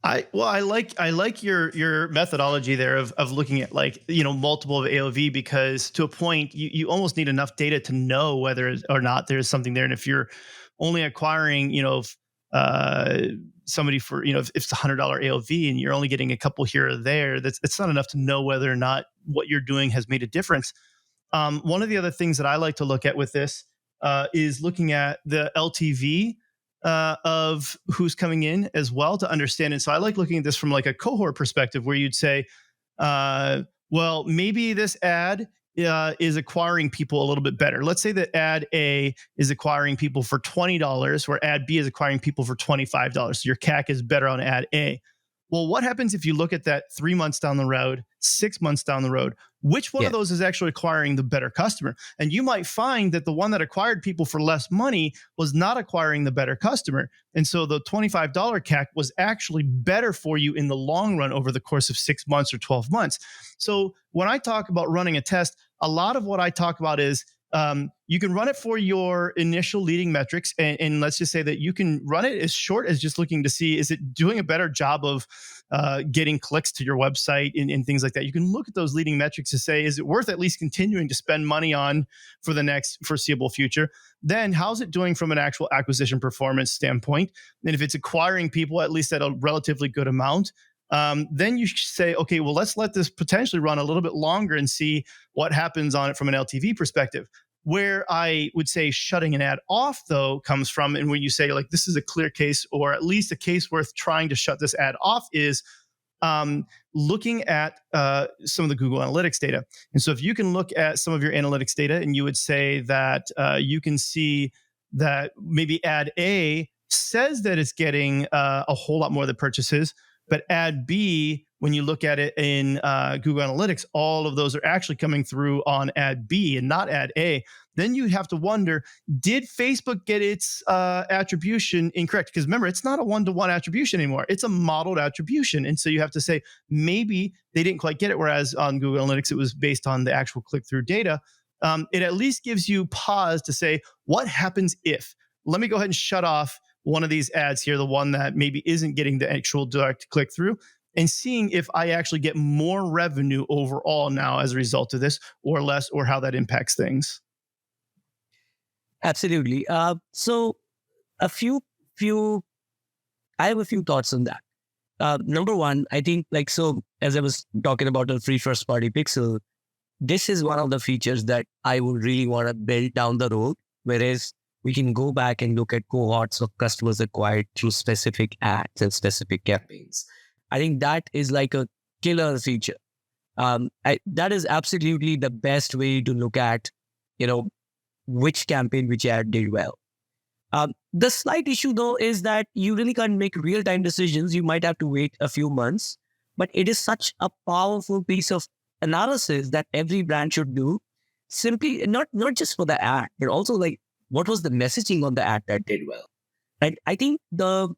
I like your methodology there of looking at like, multiple of AOV, because to a point you almost need enough data to know whether or not there's something there. And if you're only acquiring, somebody for, if it's $100 AOV and you're only getting a couple here or there, it's not enough to know whether or not what you're doing has made a difference. One of the other things that I like to look at with this is looking at the LTV of who's coming in as well to understand. And so I like looking at this from like a cohort perspective where you'd say, well, maybe this ad is acquiring people a little bit better. Let's say that ad A is acquiring people for $20, where ad B is acquiring people for $25. So your CAC is better on ad A. Well, what happens if you look at that 3 months down the road, 6 months down the road? Which one of those is actually acquiring the better customer? And you might find that the one that acquired people for less money was not acquiring the better customer. And so the $25 CAC was actually better for you in the long run over the course of 6 months or 12 months. So when I talk about running a test, a lot of what I talk about is you can run it for your initial leading metrics. And let's just say that you can run it as short as just looking to see, is it doing a better job of getting clicks to your website and things like that. You can look at those leading metrics to say, is it worth at least continuing to spend money on for the next foreseeable future? Then how's it doing from an actual acquisition performance standpoint? And if it's acquiring people, at least at a relatively good amount, then you say, okay, well, let's let this potentially run a little bit longer and see what happens on it from an LTV perspective. Where I would say shutting an ad off, though, comes from, and when you say like this is a clear case, or at least a case worth trying to shut this ad off, is looking at some of the Google Analytics data. And so if you can look at some of your analytics data, and you would say that you can see that maybe ad A says that it's getting a whole lot more of the purchases, but ad B, when you look at it in Google Analytics, all of those are actually coming through on ad B and not ad A. Then you have to wonder, did Facebook get its attribution incorrect? Because remember, it's not a one-to-one attribution anymore. It's a modeled attribution. And so you have to say, maybe they didn't quite get it, whereas on Google Analytics, it was based on the actual click-through data. It at least gives you pause to say, what happens if? Let me go ahead and shut off one of these ads here, the one that maybe isn't getting the actual direct click-through, and seeing if I actually get more revenue overall now as a result of this, or less, or how that impacts things. Absolutely. So I have a few thoughts on that. Number one, I think as I was talking about the free first party pixel, this is one of the features that I would really want to build down the road, whereas we can go back and look at cohorts of customers acquired through specific ads and specific campaigns. I think that is like a killer feature. That is absolutely the best way to look at, which campaign, which ad did well. The slight issue though is that you really can't make real-time decisions. You might have to wait a few months, but it is such a powerful piece of analysis that every brand should do. Simply not just for the ad, but also like, what was the messaging on the ad that did well? Right? I think there are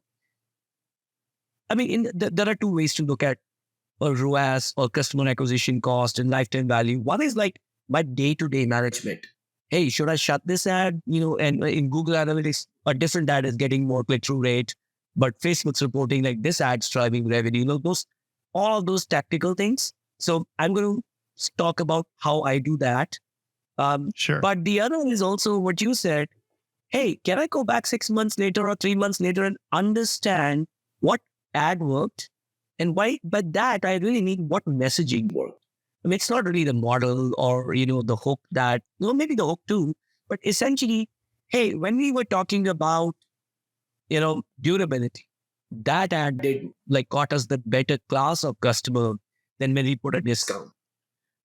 two ways to look at ROAS, or customer acquisition cost, and lifetime value. One is like my day-to-day management. Hey, should I shut this ad? And in Google Analytics, a different ad is getting more click-through rate, but Facebook's reporting like this ad's driving revenue. All of those tactical things. So I'm going to talk about how I do that. Sure. But the other is also what you said. Hey, can I go back 6 months later or 3 months later and understand what ad worked and why? But that I really need what messaging worked. I mean, it's not really the model or, the hook that, maybe the hook too, but essentially, hey, when we were talking about, durability, that ad did got us the better class of customer than when we put a discount.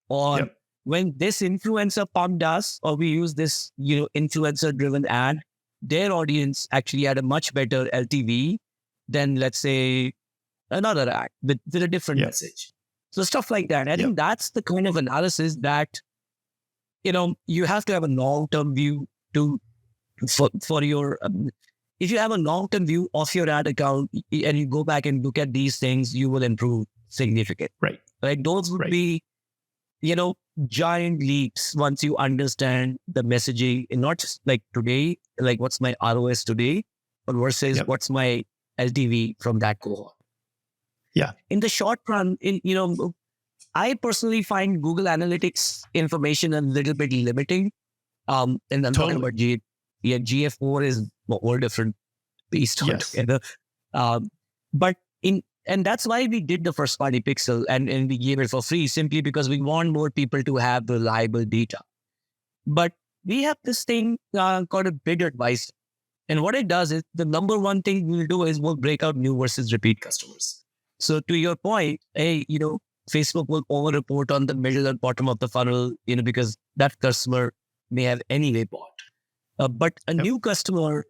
Or when this influencer pumped us, or we use this, influencer driven ad, their audience actually had a much better LTV than, let's say, another ad with a different message. So stuff like that. I think that's the kind of analysis that, you have to have a long-term view for your, if you have a long-term view of your ad account and you go back and look at these things, you will improve significantly. Right? Those would be, giant leaps once you understand the messaging, and not just like today, like what's my ROS today, but versus what's my LTV from that cohort. Yeah. In the short run, I personally find Google Analytics information a little bit limiting. And I'm talking about GF4 is a whole different beast altogether. And that's why we did the first party pixel and we gave it for free, simply because we want more people to have reliable data. But we have this thing called a bid advice. And what it does is, the number one thing we'll do is we'll break out new versus repeat customers. So to your point, hey, Facebook will over-report on the middle and bottom of the funnel, because that customer may have anyway bought. But a new customer,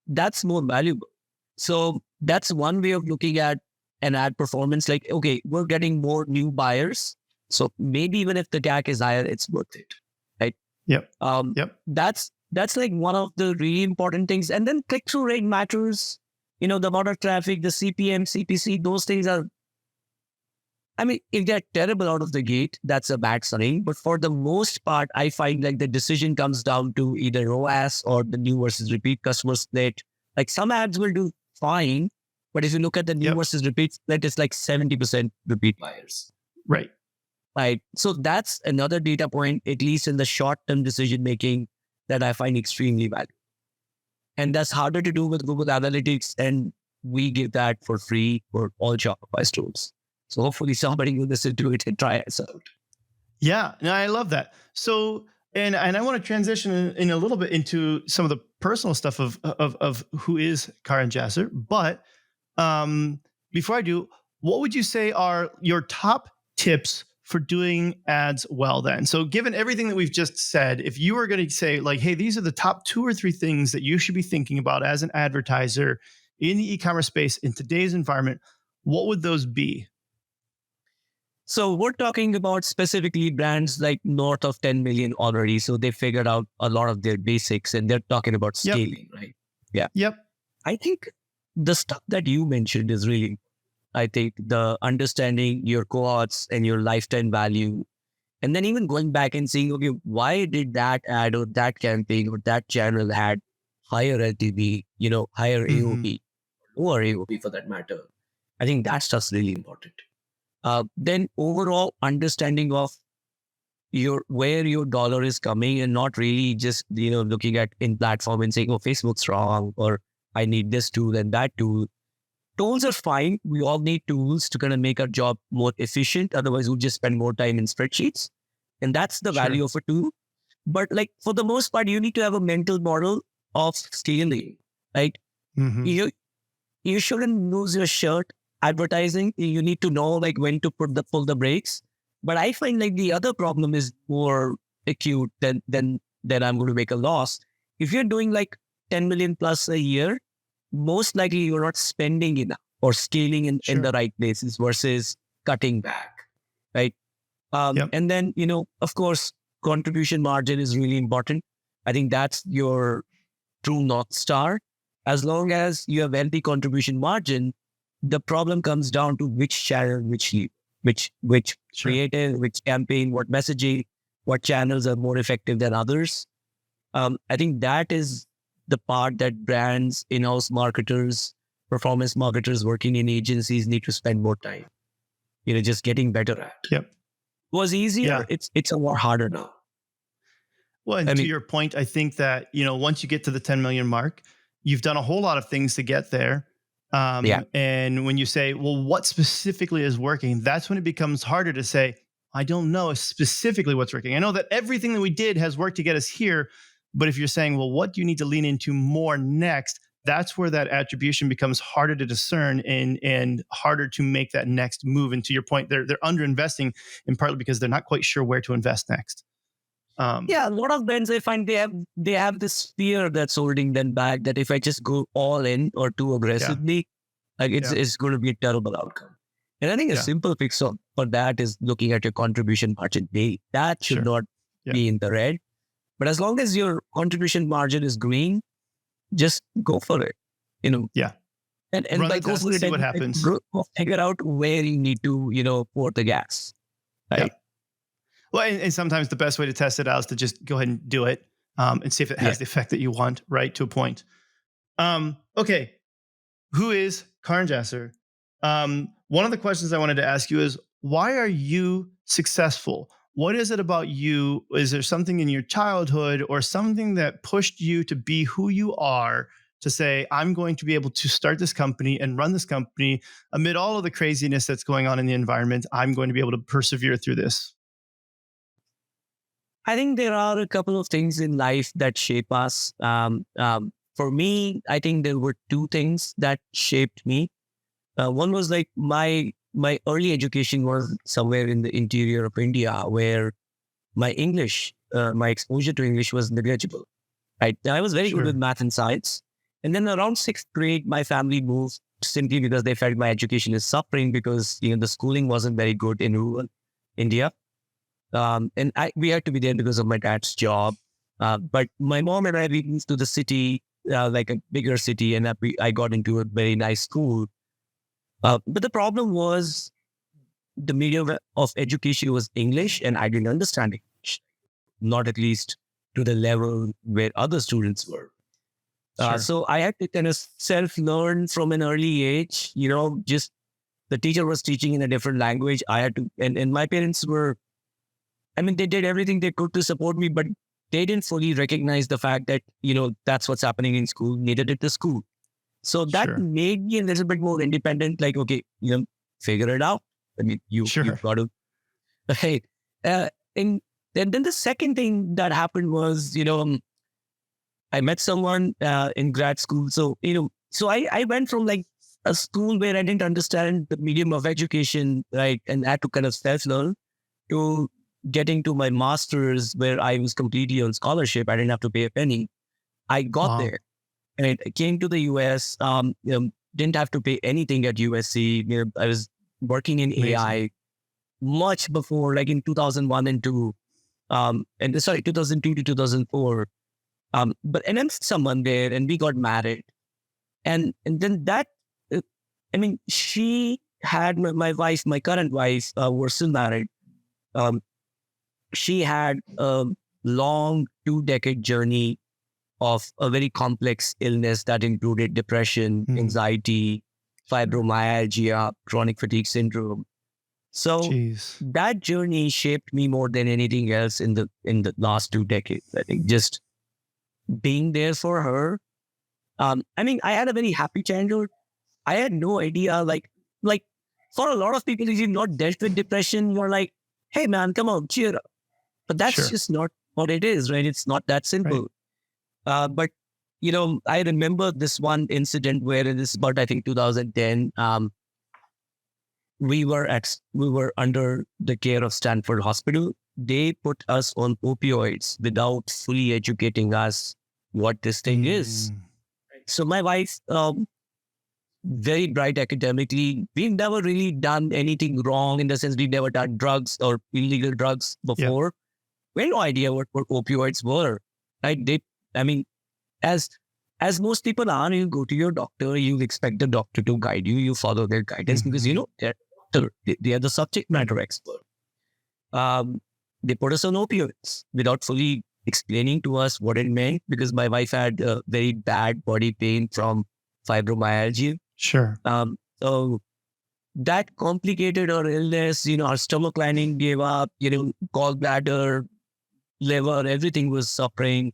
that's more valuable. So that's one way of looking at an ad performance, like, okay, we're getting more new buyers. So maybe even if the CAC is higher, it's worth it, right? Yep. That's like one of the really important things. And then click-through rate matters. The amount of traffic, the CPM, CPC, those things are, I mean, if they're terrible out of the gate, that's a bad sign. But for the most part, I find like the decision comes down to either ROAS or the new versus repeat customer split. Like some ads will do fine, but if you look at the new versus repeat split, it's like 70% repeat buyers. Right. Right. So that's another data point, at least in the short-term decision-making, that I find extremely valuable. And that's harder to do with Google Analytics. And we give that for free for all Shopify stores. So hopefully somebody will listen to it and try us out. Yeah, no, I love that. So, and I want to transition in a little bit into some of the personal stuff of who is Karan Jassar. But before I do, what would you say are your top tips for doing ads well then? So given everything that we've just said, if you were going to say like, hey, these are the top 2 or 3 things that you should be thinking about as an advertiser in the e-commerce space in today's environment, what would those be? So we're talking about specifically brands like north of 10 million already. So they figured out a lot of their basics and they're talking about scaling, right? Yeah. Yep. I think the stuff that you mentioned is really, I think the understanding your cohorts and your lifetime value, and then even going back and seeing, okay, why did that ad or that campaign or that channel had higher LTV, higher AOV, lower AOV for that matter. I think that stuff's really important. Then overall understanding of where your dollar is coming and not really just, looking at in platform and saying, oh, Facebook's wrong, or I need this tool and that tool. Tools are fine. We all need tools to kind of make our job more efficient. Otherwise, we'll just spend more time in spreadsheets. And that's the value of a tool. But like for the most part, you need to have a mental model of scaling, right? You shouldn't lose your shirt advertising. You need to know like when to pull the brakes. But I find like the other problem is more acute than I'm going to make a loss. If you're doing like 10 million plus a year, most likely you're not spending enough or scaling in the right places versus cutting back, right? And then, of course, contribution margin is really important. I think that's your true North Star. As long as you have healthy contribution margin, the problem comes down to which channel, which lead, which creative, which campaign, what messaging, what channels are more effective than others. I think that is the part that brands, in-house marketers, performance marketers working in agencies need to spend more time, just getting better at. Yep. It was easier. Yeah. It's a lot harder now. Well, and to your point, I think that, once you get to the 10 million mark, you've done a whole lot of things to get there. And when you say, well, what specifically is working, that's when it becomes harder to say, I don't know specifically what's working. I know that everything that we did has worked to get us here. But if you're saying, well, what do you need to lean into more next? That's where that attribution becomes harder to discern and harder to make that next move. And to your point, they're underinvesting, in partly because they're not quite sure where to invest next. A lot of brands, I find they have this fear that's holding them back, that if I just go all in or too aggressively, it's going to be a terrible outcome. And I think a simple fix for that is looking at your contribution margin daily. That should not be in the red. But as long as your contribution margin is green, just go for it. And like go for it, see what happens. Figure out where you need to, pour the gas. Right? Yeah. Well, and sometimes the best way to test it out is to just go ahead and do it and see if it has the effect that you want, right, to a point. Okay. Who is Karan Jassar? One of the questions I wanted to ask you is, why are you successful? What is it about you? Is there something in your childhood or something that pushed you to be who you are, to say, I'm going to be able to start this company and run this company amid all of the craziness that's going on in the environment? I'm going to be able to persevere through this. I think there are a couple of things in life that shape us. For me, I think there were 2 things that shaped me. One was like my early education was somewhere in the interior of India, where my English, my exposure to English was negligible. Right? I was very good with math and science. And then around sixth grade, my family moved simply because they felt my education is suffering because, the schooling wasn't very good in rural India. And we had to be there because of my dad's job. But my mom and I, we moved to the city, like a bigger city, and I got into a very nice school. But the problem was the medium of education was English, and I didn't understand English, not at least to the level where other students were. Sure. So I had to kind of self-learn from an early age, just the teacher was teaching in a different language. I had to, and my parents were, they did everything they could to support me, but they didn't fully recognize the fact that, that's what's happening in school, neither did the school. So that Sure. made me a little bit more independent, like, okay, figure it out. You've got to, right. And then the second thing that happened was, I met someone in grad school. So, so I went from like a school where I didn't understand the medium of education, right? And I had to kind of self-learn to getting to my master's where I was completely on scholarship. I didn't have to pay a penny. I got there and I came to the US, didn't have to pay anything at USC. I was working in AI much before, like in 2001 and 2, 2002 to 2004. But I met someone there and we got married. And then that, she had my wife, my current wife, were still married. She had a long 2-decade journey of a very complex illness that included depression, anxiety, fibromyalgia, chronic fatigue syndrome. So that journey shaped me more than anything else in the last 2 decades. I think just being there for her. I had a very happy childhood. I had no idea, like for a lot of people, if you've not dealt with depression, you're like, hey man, come on, cheer up. But that's just not what it is, right? It's not that simple. Right. But, I remember this one incident where it is about, I think, 2010. We were under the care of Stanford Hospital. They put us on opioids without fully educating us what this thing is. So my wife, very bright academically, we've never really done anything wrong in the sense we've never done drugs or illegal drugs before. We had no idea what opioids were. Right? As most people are, you go to your doctor, you expect the doctor to guide you, you follow their guidance because, they are the subject matter expert. They put us on opioids without fully explaining to us what it meant because my wife had very bad body pain from fibromyalgia. Sure. So that complicated her illness, her stomach lining gave up, gallbladder, liver, everything was suffering.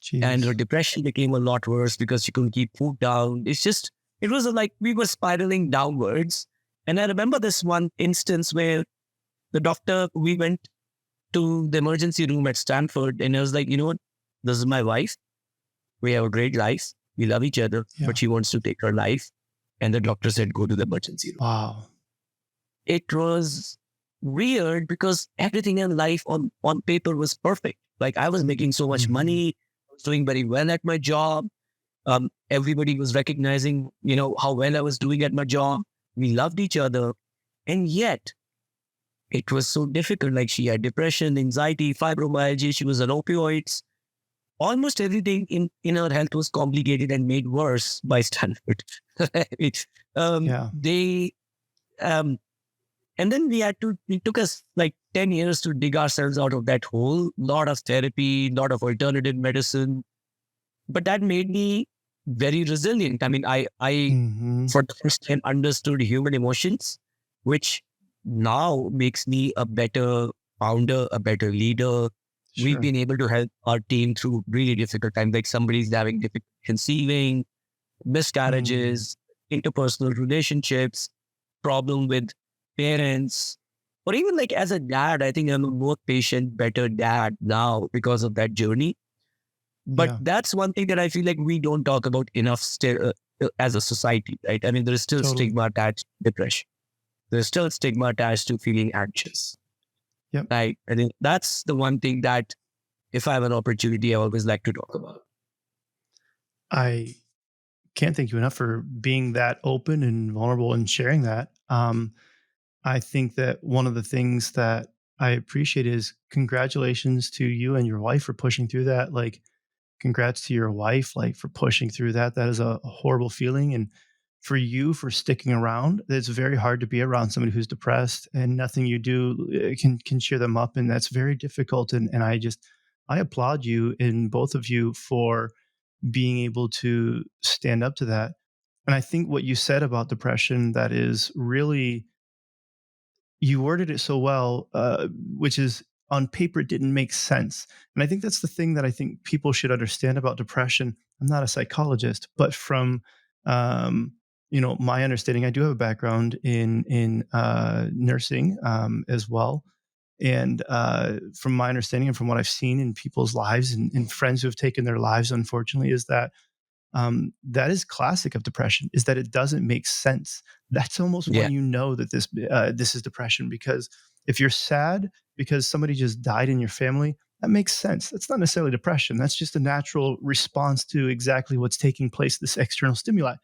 Jeez. And her depression became a lot worse because she couldn't keep food down. It was like we were spiraling downwards. And I remember this one instance where we went to the emergency room at Stanford and I was like, you know what? This is my wife. We have a great life. We love each other, but she wants to take her life. And the doctor said, go to the emergency room. Wow. It was weird because everything in life on paper was perfect. Like I was making so much money. I was doing very well at my job. Everybody was recognizing, how well I was doing at my job. We loved each other. And yet it was so difficult. Like she had depression, anxiety, fibromyalgia. She was on opioids. Almost everything in her health was complicated and made worse by Stanford. And then it took us like 10 years to dig ourselves out of that hole. Lot of therapy, lot of alternative medicine. But that made me very resilient. I for the first time understood human emotions, which now makes me a better founder, a better leader. Sure. We've been able to help our team through really difficult times, like somebody's having difficulty conceiving, miscarriages, interpersonal relationships, problem with parents, or even like as a dad, I think I'm a more patient, better dad now because of that journey. But that's one thing that I feel like we don't talk about enough still as a society, right? There is still stigma attached to depression. There's still stigma attached to feeling anxious. Yep. Right. I think that's the one thing that if I have an opportunity, I always like to talk about. I can't thank you enough for being that open and vulnerable and sharing that. I think that one of the things that I appreciate is congratulations to you and your wife for pushing through that. Like, congrats to your wife, like for pushing through that. That is a horrible feeling. And for you for sticking around, it's very hard to be around somebody who's depressed and nothing you do can cheer them up. And that's very difficult. And I applaud you in both of you for being able to stand up to that. And I think what you said about depression, that is really, you worded it so well, which is on paper, it didn't make sense. And I think that's the thing that I think people should understand about depression. I'm not a psychologist, but from, um, my understanding, I do have a background in nursing as well. And from my understanding and from what I've seen in people's lives and friends who have taken their lives, unfortunately, is that that is classic of depression, is that it doesn't make sense. That's almost Yeah. when you know that this is depression, because if you're sad because somebody just died in your family, that makes sense. That's not necessarily depression. That's just a natural response to exactly what's taking place, this external stimuli.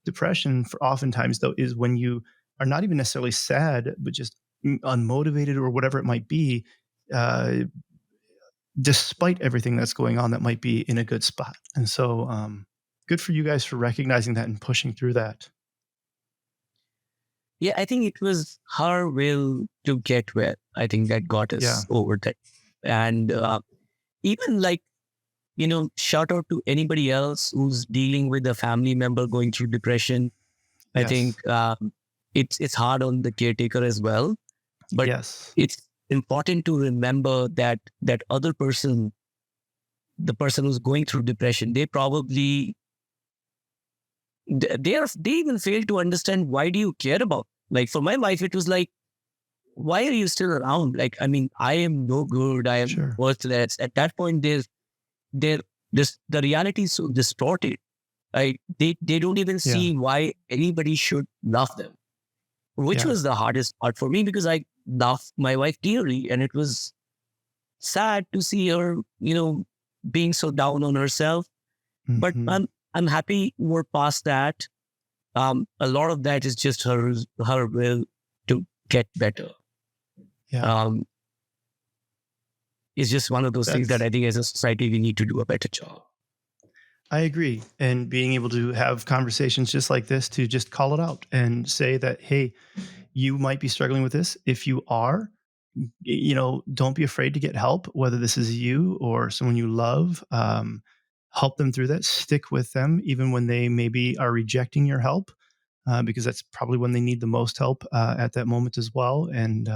Depression, for oftentimes though, is when you are not even necessarily sad, but just unmotivated or whatever it might be, uh, despite everything that's going on, that might be in a good spot. And so, good for you guys for recognizing that and pushing through that. Yeah, I think it was her will to get well. I think that got us Yeah. over that. And even like, shout out to anybody else who's dealing with a family member going through depression. I Yes. think it's hard on the caretaker as well. But Yes. it's important to remember that other person, the person who's going through depression, they probably they even fail to understand, why do you care about? Like for my wife, it was like, why are you still around? Like, I mean, I am no good. I am Sure. worthless. At that point, the reality is so distorted. Right? They don't even see why anybody should love them, which Yeah. was the hardest part for me, because I love my wife dearly, and it was sad to see her, being so down on herself. But Mhm. I'm happy we're past that. A lot of that is just her will to get better. Yeah. It's just one of those things that I think as a society we need to do a better job. I agree. And being able to have conversations just like this, to just call it out and say that, hey, you might be struggling with this. If you are, don't be afraid to get help, whether this is you or someone you love. Help them through that. Stick with them, even when they maybe are rejecting your help, because that's probably when they need the most help at that moment as well. And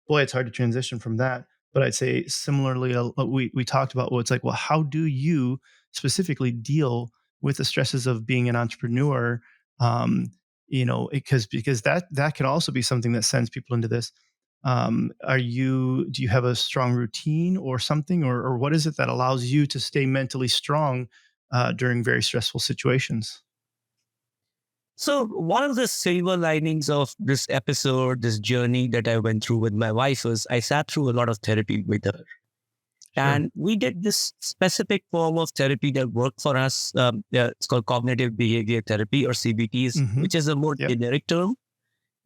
boy, it's hard to transition from that. But I'd say similarly, we talked about, well, it's like, well, how do you specifically deal with the stresses of being an entrepreneur? Because that can also be something that sends people into this. Do you have a strong routine or something, or what is it that allows you to stay mentally strong during very stressful situations? So one of the silver linings of this episode, this journey that I went through with my wife, was I sat through a lot of therapy with her. Sure. And we did this specific form of therapy that worked for us. It's called cognitive behavior therapy, or CBT, which is a more generic term.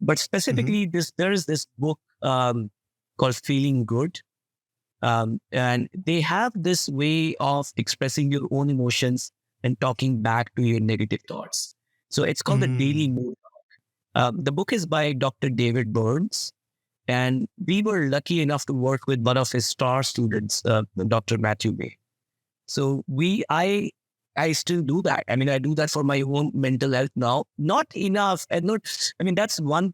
But specifically, there is this book called Feeling Good. And they have this way of expressing your own emotions and talking back to your negative thoughts. So it's called the Daily Mood. The book is by Dr. David Burns. And we were lucky enough to work with one of his star students, Dr. Matthew May. So I still do that. I mean, I do that for my own mental health now. Not enough. And that's one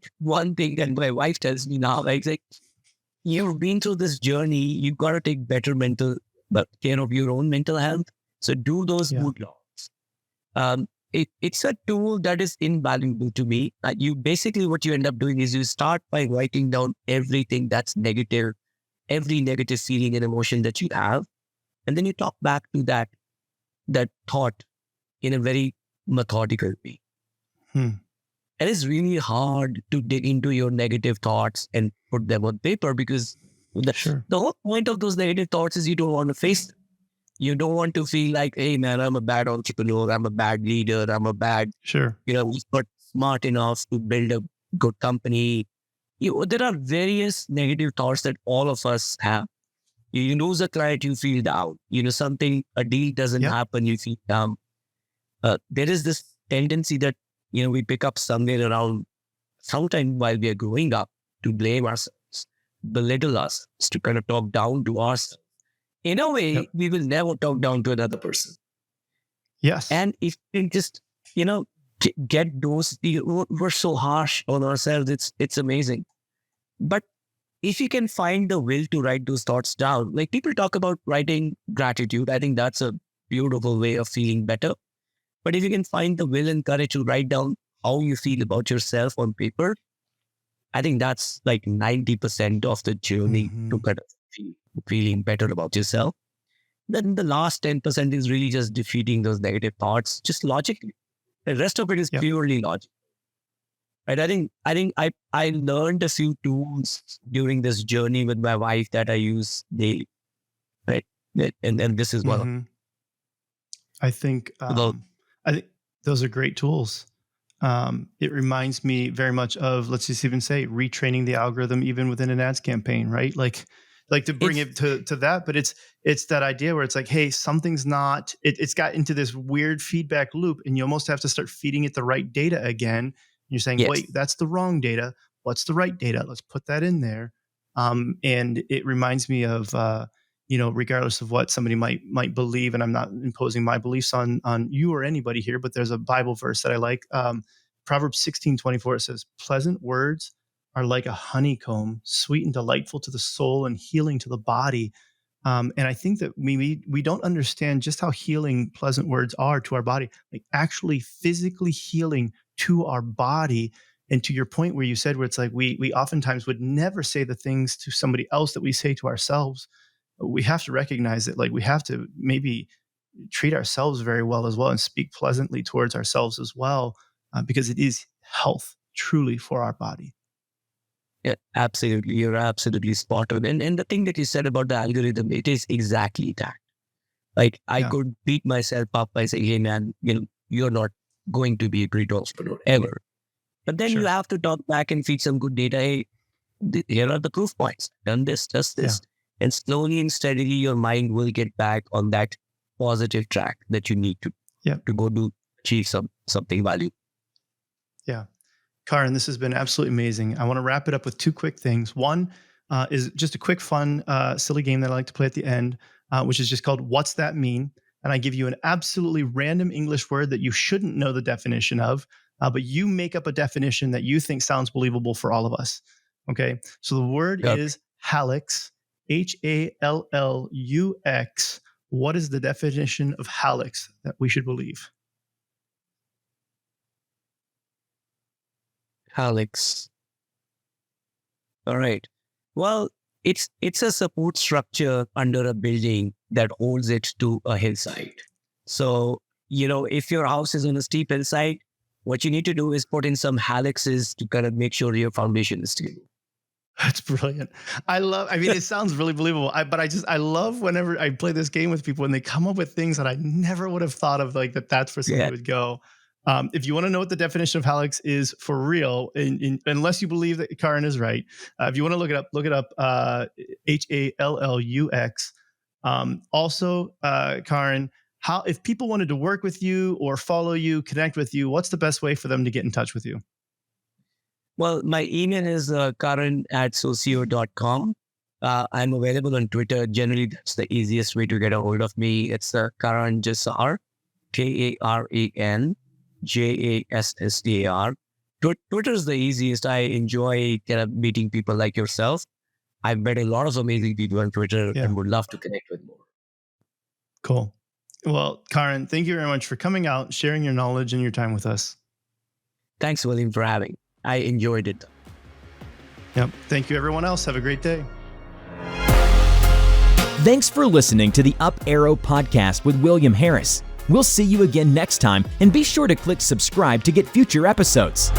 thing that my wife tells me now. Like, you've been through this journey. You've got to take better care of your own mental health. So do those mood logs. It's a tool that is invaluable to me. What you end up doing is you start by writing down everything that's negative, every negative feeling and emotion that you have. And then you talk back to that thought in a very methodical way. And it's really hard to dig into your negative thoughts and put them on paper, because the whole point of those negative thoughts is you don't want to face them. You don't want to feel like, hey man, I'm a bad entrepreneur, I'm a bad leader, I'm a bad, Sure. not smart enough to build a good company. There are various negative thoughts that all of us have. You lose a client, you feel down. A deal doesn't happen, you feel down. There is this tendency that, we pick up somewhere around sometime while we are growing up to blame ourselves, belittle us, to kind of talk down to ourselves. In a way, we will never talk down to another person. Yes. And if we just, get those, we're so harsh on ourselves. It's amazing. But if you can find the will to write those thoughts down, like people talk about writing gratitude, I think that's a beautiful way of feeling better. But if you can find the will and courage to write down how you feel about yourself on paper, I think that's like 90% of the journey to kind of feeling better about yourself. Then the last 10% is really just defeating those negative thoughts, just logically. The rest of it is purely logic. Right? I think I learned a few tools during this journey with my wife that I use daily. Right. And this is one. I think those are great tools. It reminds me very much of, let's just even say, retraining the algorithm even within an ads campaign, right? Like to bring it to that, but it's that idea where it's like, hey, something's not, it's got into this weird feedback loop, and you almost have to start feeding it the right data again. You're saying, wait, that's the wrong data. What's the right data? Let's put that in there. And it reminds me of, regardless of what somebody might believe, and I'm not imposing my beliefs on you or anybody here, but there's a Bible verse that I like. Proverbs 16:24, it says, pleasant words are like a honeycomb, sweet and delightful to the soul and healing to the body. And I think that we don't understand just how healing pleasant words are to our body, like actually physically healing to our body. And to your point where you said, where it's like, we oftentimes would never say the things to somebody else that we say to ourselves. We have to recognize that, like, we have to maybe treat ourselves very well as well and speak pleasantly towards ourselves as well, because it is health truly for our body. Yeah, absolutely. You're absolutely spot on. And the thing that you said about the algorithm, it is exactly that. Like I could beat myself up by saying, hey man, you're not going to be a great entrepreneur ever. But then you have to talk back and feed some good data. Hey, here are the proof points. Done this, just this. And slowly and steadily, your mind will get back on that positive track that you need to go to achieve something valuable. Yeah. Karan, this has been absolutely amazing. I want to wrap it up with two quick things. One is just a quick, fun, silly game that I like to play at the end, which is just called What's That Mean? And I give you an absolutely random English word that you shouldn't know the definition of, but you make up a definition that you think sounds believable for all of us. Okay. So the word is hallux, Hallux. What is the definition of hallux that we should believe? Hallux. All right. Well, it's a support structure under a building that holds it to a hillside. So, if your house is on a steep hillside, what you need to do is put in some halluxes to kind of make sure your foundation is stable. That's brilliant. It sounds really believable. I love whenever I play this game with people and they come up with things that I never would have thought of, like that's where somebody would go. If you want to know what the definition of hallux is for real, unless you believe that Karan is right, if you want to look it up, Hallux. Also, Karan, if people wanted to work with you or follow you, connect with you, what's the best way for them to get in touch with you? Well, my email is karan@socioh.com. I'm available on Twitter. Generally, that's the easiest way to get a hold of me. It's Karan Jassar, KaranJassar. Twitter is the easiest. I enjoy kind of meeting people like yourself. I've met a lot of amazing people on Twitter and would love to connect with more. Cool. Well, Karan, thank you very much for coming out, sharing your knowledge and your time with us. Thanks, William, for having me. I enjoyed it. Yep. Thank you, everyone else. Have a great day. Thanks for listening to the Up Arrow podcast with William Harris. We'll see you again next time, and be sure to click subscribe to get future episodes.